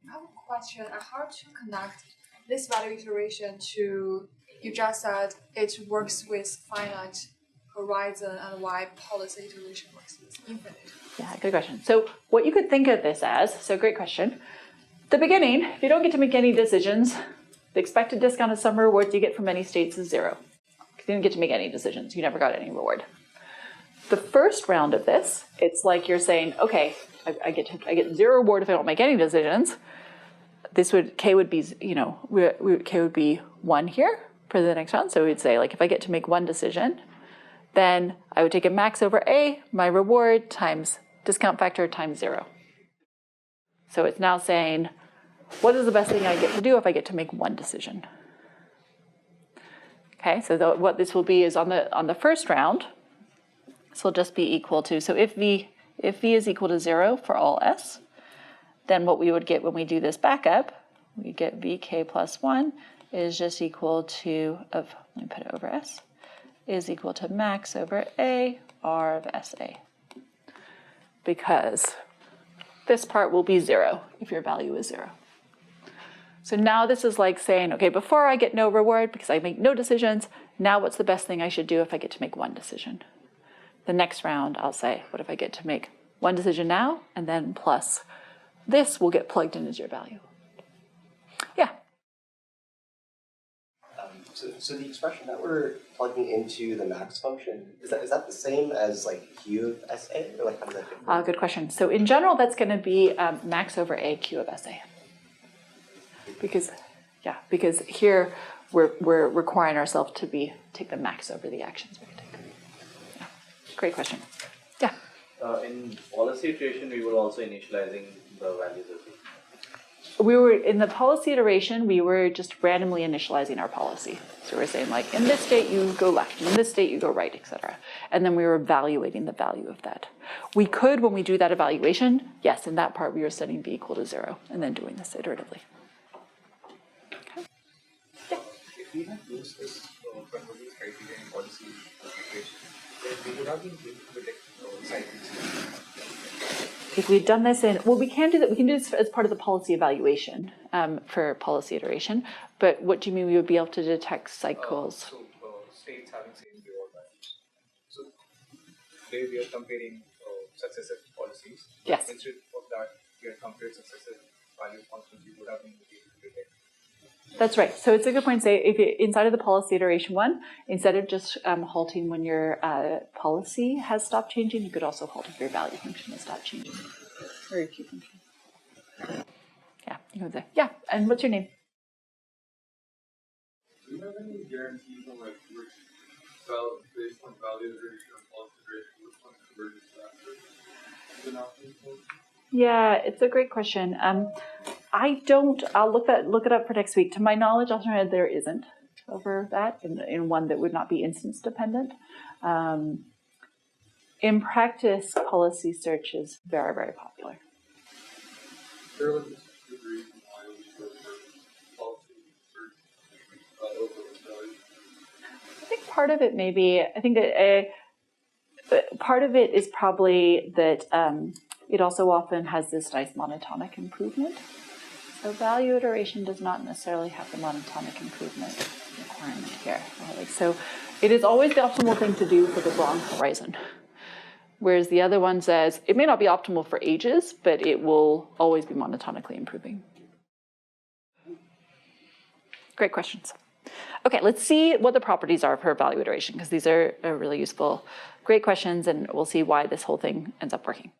I have a question. How to connect this value iteration to, you just said it works with finite horizon and why policy iteration works with infinite. Yeah, good question. So what you could think of this as, so great question. The beginning, if you don't get to make any decisions, the expected discounted sum of rewards you get from any states is 0. Because you didn't get to make any decisions, you never got any reward. The first round of this, it's like you're saying, okay, I get 0 reward if I don't make any decisions. This would, K would be, K would be 1 here for the next round. So we'd say, like, if I get to make 1 decision, then I would take a max over A, my reward, times discount factor times 0. So it's now saying, what is the best thing I get to do if I get to make 1 decision? Okay, so what this will be is on the first round, this will just be equal to, so if V is equal to 0 for all S, then what we would get when we do this backup, we get Vk plus 1 is just equal to, let me put it over S, is equal to max over A, R of SA. Because this part will be 0 if your value is 0. So now this is like saying, okay, before I get no reward because I make no decisions, now what's the best thing I should do if I get to make 1 decision? The next round, I'll say, what if I get to make 1 decision now, and then plus this will get plugged in as your value. Yeah? So the expression that we're plugging into the max function, is that the same as like Q of SA, or like how does that differ? Good question. So in general, that's going to be max over A Q of SA. Because here we're requiring ourselves to take the max over the actions we can take. Yeah. Great question. Yeah. In policy iteration, we were also initializing the values as well. We were in the policy iteration, we were just randomly initializing our policy. So we're saying, like, in this state you go left, in this state you go right, etc. And then we were evaluating the value of that. We could, when we do that evaluation, yes, in that part we were setting B equal to 0 and then doing this iteratively. Okay. Yeah. If we had used this convergence criteria in policy iteration, then we would have been able to predict cycles. If we've done this we can do that. We can do this as part of the policy evaluation for policy iteration. But what do you mean we would be able to detect cycles? States having same reward values. So today we are comparing successive policies. Yes. Instead of that, we are comparing successive value functions. We would have been able to detect. That's right. So it's a good point to say, if inside of the policy iteration 1, instead of just halting when your policy has stopped changing, you could also halt if your value function has stopped changing, or your Q function. Yeah, you can say, yeah. And what's your name? Do you have any guarantees on like which based on value iteration or policy iteration, which one converges faster? Yeah, it's a great question. I don't, I'll look it up for next week. To my knowledge, off the top of my head, there isn't over that in one that would not be instance dependent. In practice, policy search is very, very popular. I think part of it may be, I think that part of it is probably that it also often has this nice monotonic improvement. So value iteration does not necessarily have the monotonic improvement requirement here. Like, so it is always the optimal thing to do for the long horizon. Whereas the other one says it may not be optimal for ages, but it will always be monotonically improving. Great questions. Okay, let's see what the properties are for value iteration, because these are really useful, great questions, and we'll see why this whole thing ends up working.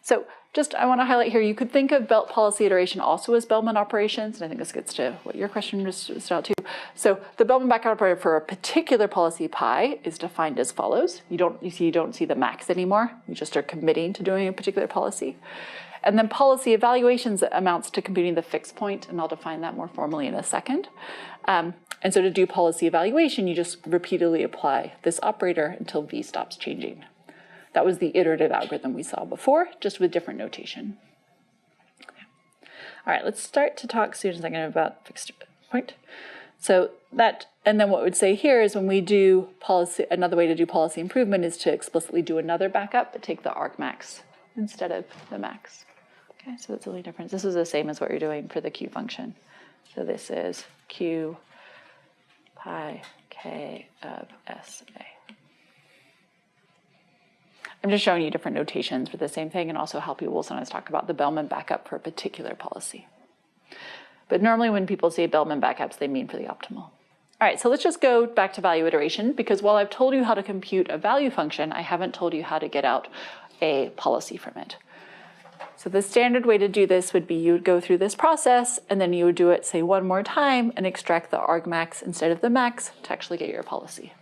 So just, I want to highlight here, you could think of belt policy iteration also as Bellman operations, and I think this gets to what your question was about too. So the Bellman backup operator for a particular policy pi is defined as follows. You don't see the max anymore. You just are committing to doing a particular policy. And then policy evaluations amounts to computing the fixed point, and I'll define that more formally in a second. And so to do policy evaluation, you just repeatedly apply this operator until V stops changing. That was the iterative algorithm we saw before, just with different notation. Okay. All right, let's start to talk soon in a second about fixed point. So that, and then what we would say here is when we do policy, another way to do policy improvement is to explicitly do another backup, but take the argmax instead of the max. Okay, so that's the only difference. This is the same as what you're doing for the Q function. So this is Q pi k of SA. I'm just showing you different notations for the same thing, and also how people will sometimes talk about the Bellman backup for a particular policy. But normally when people say Bellman backups, they mean for the optimal. All right, so let's just go back to value iteration, because while I've told you how to compute a value function, I haven't told you how to get out a policy from it. So the standard way to do this would be you would go through this process, and then you would do it, say, one more time and extract the argmax instead of the max to actually get your policy.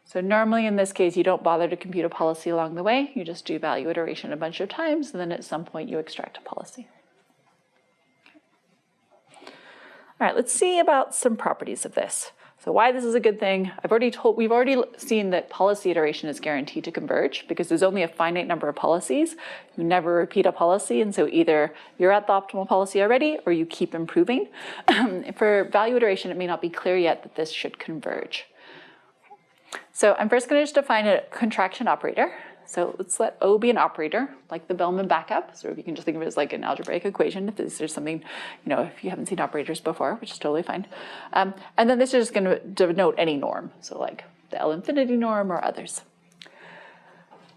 So normally in this case, you don't bother to compute a policy along the way. You just do value iteration a bunch of times, and then at some point you extract a policy. Okay. All right, let's see about some properties of this. So why this is a good thing, we've already seen that policy iteration is guaranteed to converge because there's only a finite number of policies. You never repeat a policy, and so either you're at the optimal policy already or you keep improving. For value iteration, it may not be clear yet that this should converge. So I'm first going to just define a contraction operator. So let's let O be an operator, like the Bellman backup. So you can just think of it as like an algebraic equation if there's something, if you haven't seen operators before, which is totally fine. And then this is just going to denote any norm. So like the L infinity norm or others.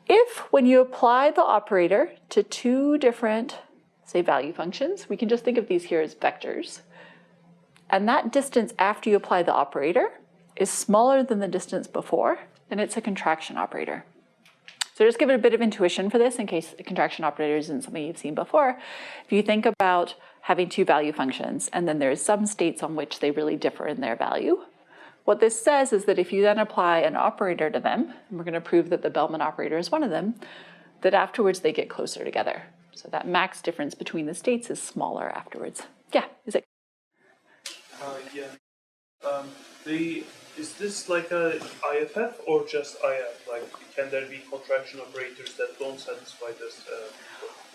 If when you apply the operator to two different, say, value functions, we can just think of these here as vectors. And that distance after you apply the operator is smaller than the distance before, then it's a contraction operator. So just give it a bit of intuition for this in case the contraction operator isn't something you've seen before. If you think about having two value functions and then there's some states on which they really differ in their value, what this says is that if you then apply an operator to them, and we're going to prove that the Bellman operator is one of them, that afterwards they get closer together. So that max difference between the states is smaller afterwards. Yeah, is it? Is this like a IFF or just IF? Like, can there be contraction operators that don't satisfy this?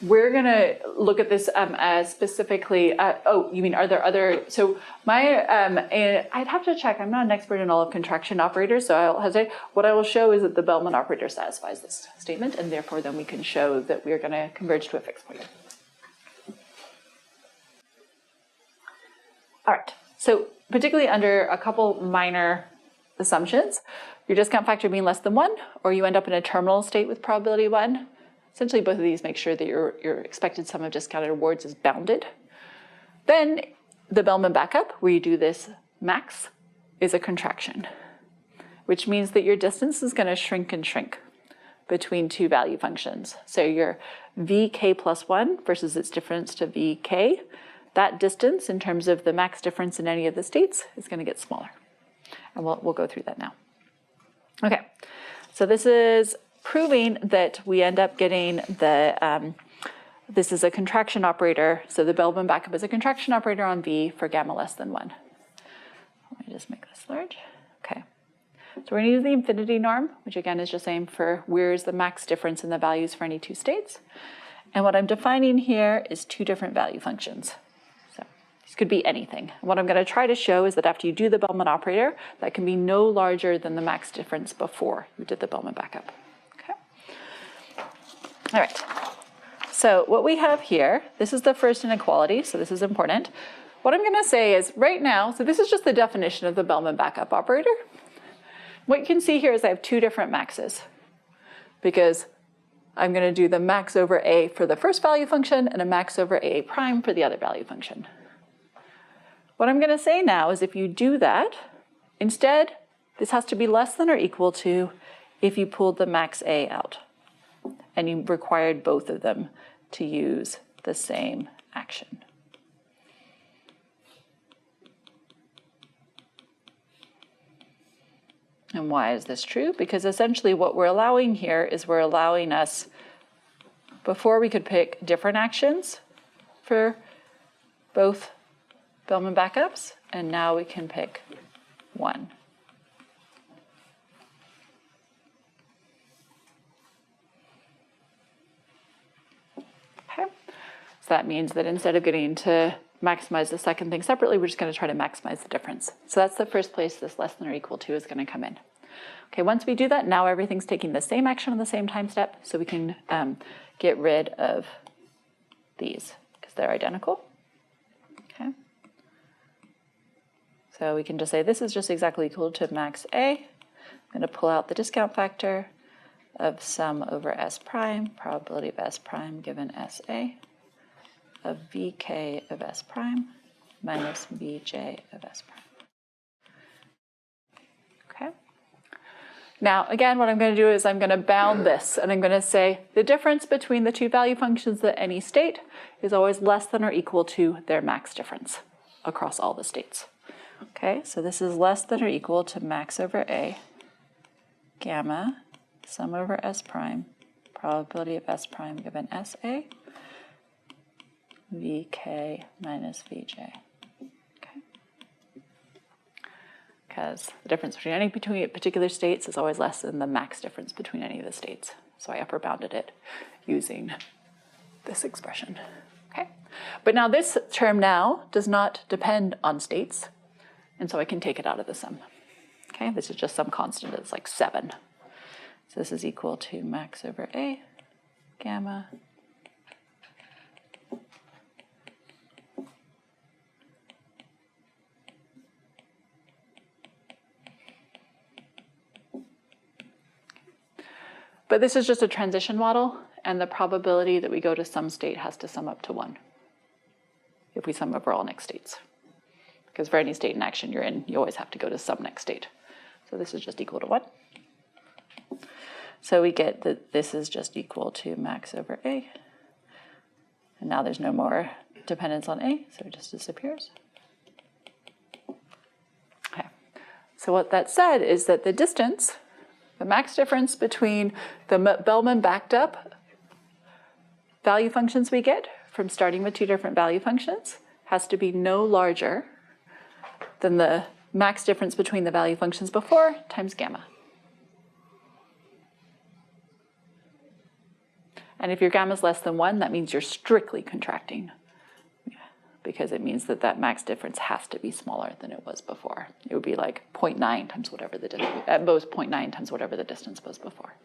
We're going to look at this as specifically, oh, you mean are there other, so I'd have to check, I'm not an expert in all of contraction operators, so I'll hesitate. What I will show is that the Bellman operator satisfies this statement, and therefore then we can show that we're going to converge to a fixed point. All right, so particularly under a couple minor assumptions, your discount factor being less than 1, or you end up in a terminal state with probability 1. Essentially, both of these make sure that your expected sum of discounted rewards is bounded. Then the Bellman backup, where you do this max, is a contraction, which means that your distance is going to shrink and shrink between two value functions. So your vk plus 1 versus its difference to vk, that distance in terms of the max difference in any of the states is going to get smaller. And we'll go through that now. Okay, so this is proving that we end up getting the This is a contraction operator, so the Bellman backup is a contraction operator on V for gamma less than 1. Let me just make this large. Okay. So we're going to use the infinity norm, which again is just saying for where is the max difference in the values for any two states. And what I'm defining here is two different value functions. So this could be anything. And what I'm going to try to show is that after you do the Bellman operator, that can be no larger than the max difference before you did the Bellman backup. Okay. All right. So what we have here, this is the first inequality, so this is important. What I'm going to say is right now, so this is just the definition of the Bellman backup operator. What you can see here is I have two different maxes because I'm going to do the max over A for the first value function and a max over A prime for the other value function. What I'm going to say now is if you do that, instead, this has to be less than or equal to if you pulled the max A out and you required both of them to use the same action. And why is this true? Because essentially what we're allowing here is we're allowing us, before we could pick different actions for both Bellman backups, and now we can pick one. Okay. So that means that instead of getting to maximize the second thing separately, we're just going to try to maximize the difference. So that's the first place this less than or equal to is going to come in. Okay, once we do that, now everything's taking the same action on the same time step, so we can get rid of these because they're identical. Okay. So we can just say this is just exactly equal to max A. I'm going to pull out the discount factor of sum over S prime, probability of S prime given SA, of Vk of S prime minus Vj of S prime. Okay. Now, again, what I'm going to do is I'm going to bound this, and I'm going to say the difference between the two value functions at any state is always less than or equal to their max difference across all the states. Okay, so this is less than or equal to max over A, gamma, sum over S prime, probability of S prime given SA, Vk minus Vj. Okay. Because the difference between any particular states is always less than the max difference between any of the states. So I upper bounded it using this expression. Okay. But now this term now does not depend on states, and so I can take it out of the sum. Okay, this is just some constant that's like 7. So this is equal to max over A, gamma, but this is just a transition model, and the probability that we go to some state has to sum up to 1 if we sum over all next states. Because for any state in action you're in, you always have to go to some next state. So this is just equal to 1. So we get that this is just equal to max over A. And now there's no more dependence on A, so it just disappears. Okay. So what that said is that the distance, the max difference between the Bellman backed up value functions we get from starting with two different value functions has to be no larger than the max difference between the value functions before times gamma. And if your gamma is less than 1, that means you're strictly contracting, because it means that that max difference has to be smaller than it was before. It would be like 0.9 times whatever the distance, at most 0.9 times whatever the distance was before.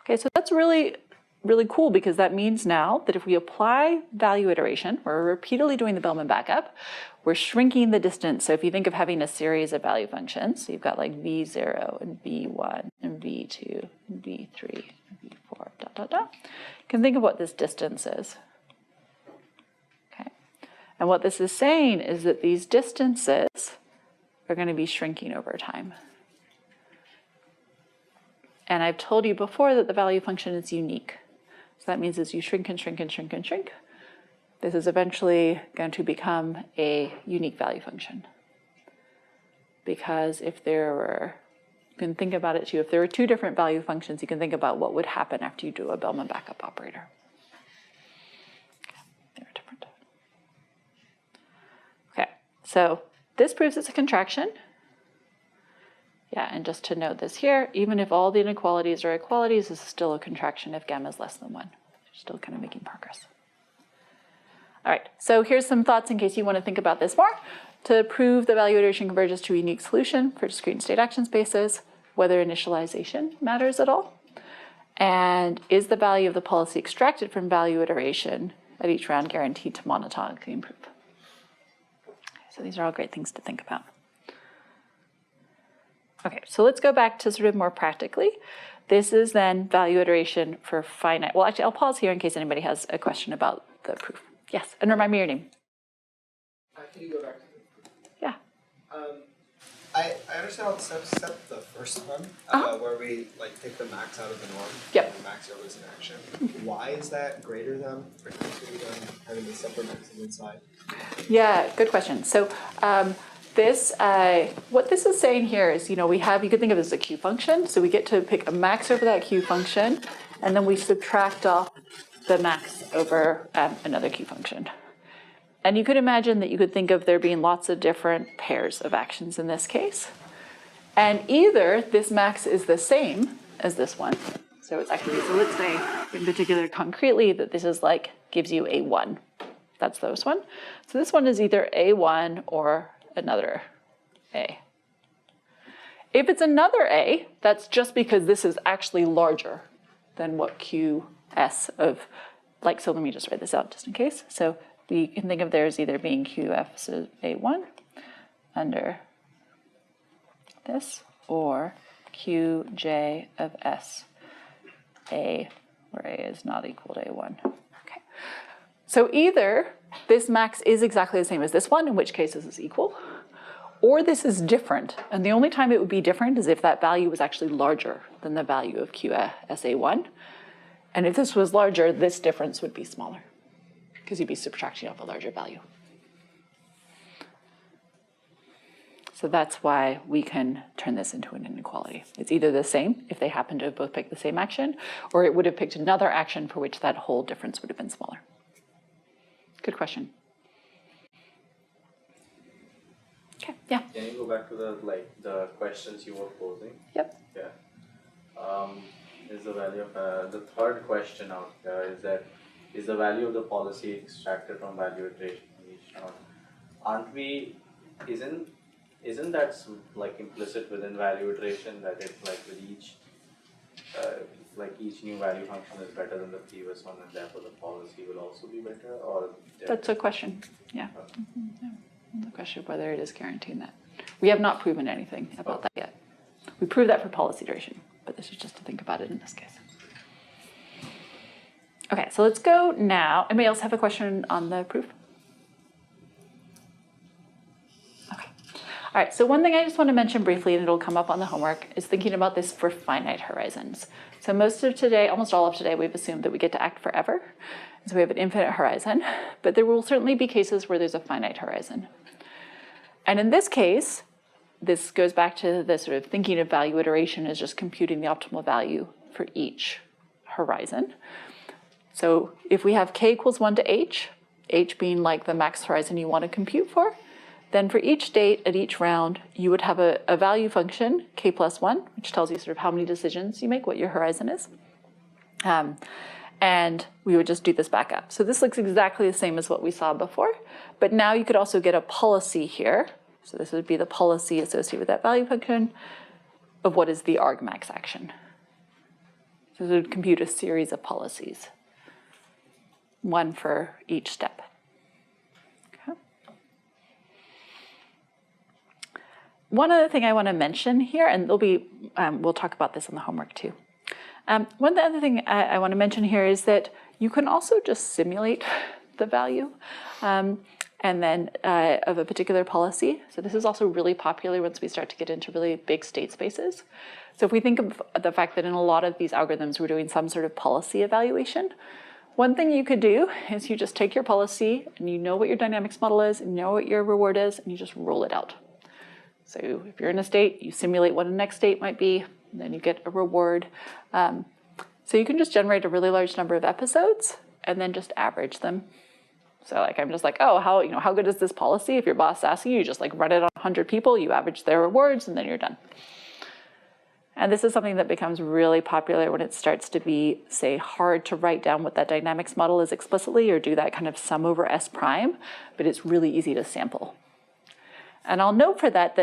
Okay, so that's really, really cool, because that means now that if we apply value iteration, we're repeatedly doing the Bellman backup, we're shrinking the distance. So if you think of having a series of value functions, so you've got like V0 and V1 and V2 and V3 and V4, dot, dot, dot. You can think of what this distance is. Okay. And what this is saying is that these distances are going to be shrinking over time. And I've told you before that the value function is unique. So that means as you shrink and shrink and shrink and shrink, this is eventually going to become a unique value function. Because if there were, you can think about it too, if there were two different value functions, you can think about what would happen after you do a Bellman backup operator. So this proves it's a contraction. Yeah, and just to note this here, even if all the inequalities are equalities, this is still a contraction if gamma is less than 1. You're still kind of making progress. All right, so here's some thoughts in case you want to think about this more. To prove the value iteration converges to a unique solution for discrete and state action spaces, whether initialization matters at all, and is the value of the policy extracted from value iteration at each round guaranteed to monotonically improve? So these are all great things to think about. Okay, so let's go back to sort of more practically. This is then value iteration for finite. Well, actually, I'll pause here in case anybody has a question about the proof. Yes, and remind me your name. Can you go back to the Yeah. I understand all the steps except the first one, where we like take the max out of the norm. Yep. And the max over an action. Why is that greater than or equal to having the separate maximum inside? Yeah, good question. So what this is saying here is, you could think of it as a Q function. So we get to pick a max over that Q function, and then we subtract off the max over another Q function. And you could imagine that you could think of there being lots of different pairs of actions in this case. And either this max is the same as this one. So it's actually, so let's say in particular concretely that this is like, gives you a 1. That's this one. So this one is either A1 or another A. If it's another A, that's just because this is actually larger than what QS of, like, so let me just write this out just in case. So we can think of there as either being QF so A1 under this, or QJ of S A, where A is not equal to A1. Okay. So either this max is exactly the same as this one, in which case this is equal, or this is different. And the only time it would be different is if that value was actually larger than the value of QSA1. And if this was larger, this difference would be smaller, because you'd be subtracting off a larger value. So that's why we can turn this into an inequality. It's either the same if they happen to have both picked the same action, or it would have picked another action for which that whole difference would have been smaller. Good question. Okay, yeah. Can you go back to the questions you were posing? Yep. Yeah. Is the value of the third question out there is the value of the policy extracted from value iteration in each node? Aren't we? Isn't that like implicit within value iteration that it's like with each each new value function is better than the previous one, and therefore the policy will also be better? Or that's a question. Yeah. The question of whether it is guaranteeing that. We have not proven anything about that yet. We proved that for policy iteration, but this is just to think about it in this case. Okay, so let's go now. Anybody else have a question on the proof? Okay. All right, so one thing I just want to mention briefly, and it'll come up on the homework, is thinking about this for finite horizons. So most of today, almost all of today, we've assumed that we get to act forever. So we have an infinite horizon, but there will certainly be cases where there's a finite horizon. And in this case, this goes back to the sort of thinking of value iteration as just computing the optimal value for each horizon. So if we have k equals 1 to h being like the max horizon you want to compute for, then for each state at each round, you would have a value function, k plus 1, which tells you sort of how many decisions you make, what your horizon is. And we would just do this back up. So this looks exactly the same as what we saw before, but now you could also get a policy here. So this would be the policy associated with that value function of what is the argmax action. So it would compute a series of policies, one for each step. Okay. One other thing I want to mention here, and there'll be, we'll talk about this in the homework too. One other thing I want to mention here is that you can also just simulate the value and then of a particular policy. So this is also really popular once we start to get into really big state spaces. So if we think of the fact that in a lot of these algorithms we're doing some sort of policy evaluation, one thing you could do is you just take your policy and you know what your dynamics model is and you know what your reward is and you just roll it out. So if you're in a state, you simulate what the next state might be, and then you get a reward. So you can just generate a really large number of episodes and then just average them. So like I'm just like, oh, how good is this policy? If your boss asks you, you just like run it on 100 people, you average their rewards, and then you're done. And this is something that becomes really popular when it starts to be, say, hard to write down what that dynamics model is explicitly or do that kind of sum over S prime, but it's really easy to sample. And I'll note for that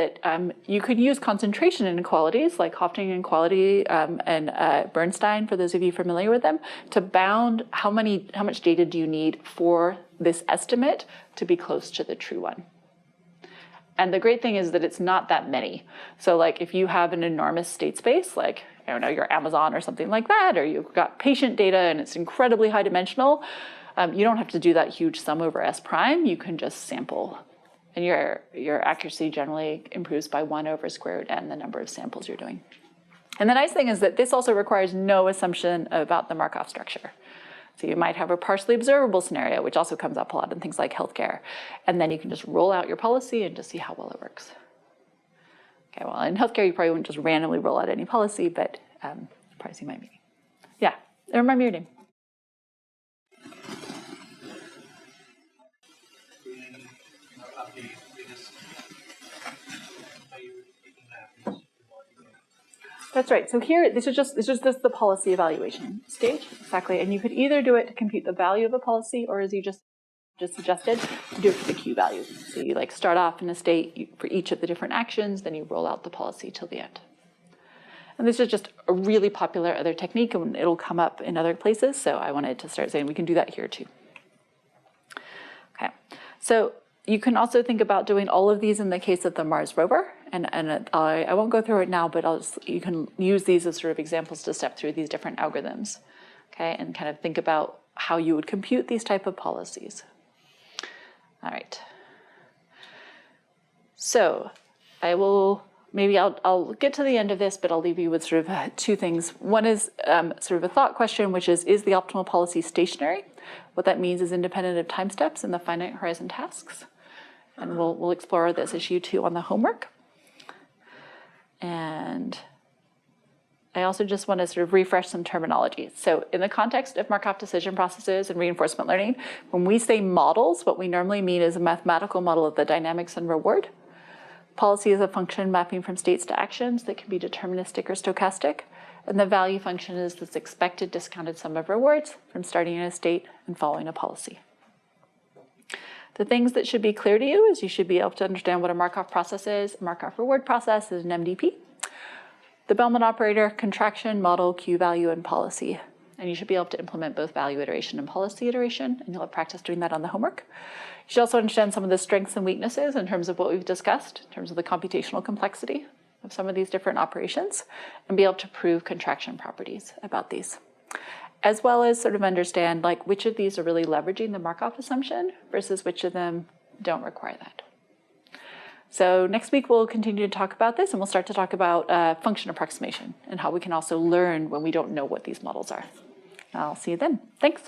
you could use concentration inequalities like Hofting inequality and Bernstein, for those of you familiar with them, to bound how much data do you need for this estimate to be close to the true one. And the great thing is that it's not that many. So like if you have an enormous state space, like, I don't know, your Amazon or something like that, or you've got patient data and it's incredibly high dimensional, you don't have to do that huge sum over S prime, you can just sample. And your accuracy generally improves by 1 over square root n, the number of samples you're doing. And the nice thing is that this also requires no assumption about the Markov structure. So you might have a partially observable scenario, which also comes up a lot in things like healthcare. And then you can just roll out your policy and just see how well it works. Okay, well, in healthcare, you probably wouldn't just randomly roll out any policy, but probably see my meeting. Yeah, remind me your name. That's right. So here, this is just the policy evaluation stage, exactly. And you could either do it to compute the value of a policy, or as you just suggested, to do it for the Q value. So you like start off in a state for each of the different actions, then you roll out the policy till the end. And this is just a really popular other technique, and it'll come up in other places. So I wanted to start saying we can do that here too. Okay. So you can also think about doing all of these in the case of the Mars rover. And I won't go through it now, but you can use these as sort of examples to step through these different algorithms, okay, and kind of think about how you would compute these type of policies. All right. So I'll get to the end of this, but I'll leave you with sort of two things. One is sort of a thought question, which is the optimal policy stationary? What that means is independent of time steps in the finite horizon tasks. And we'll explore this issue too on the homework. And I also just want to sort of refresh some terminology. So in the context of Markov decision processes and reinforcement learning, when we say models, what we normally mean is a mathematical model of the dynamics and reward. Policy is a function mapping from states to actions that can be deterministic or stochastic. And the value function is this expected discounted sum of rewards from starting in a state and following a policy. The things that should be clear to you is you should be able to understand what a Markov process is. A Markov reward process is an MDP. The Bellman operator, contraction, model, Q value, and policy. And you should be able to implement both value iteration and policy iteration, and you'll have practice doing that on the homework. You should also understand some of the strengths and weaknesses in terms of what we've discussed, in terms of the computational complexity of some of these different operations, and be able to prove contraction properties about these. As well as sort of understand like which of these are really leveraging the Markov assumption versus which of them don't require that. So next week we'll continue to talk about this, and we'll start to talk about function approximation and how we can also learn when we don't know what these models are. I'll see you then. Thanks.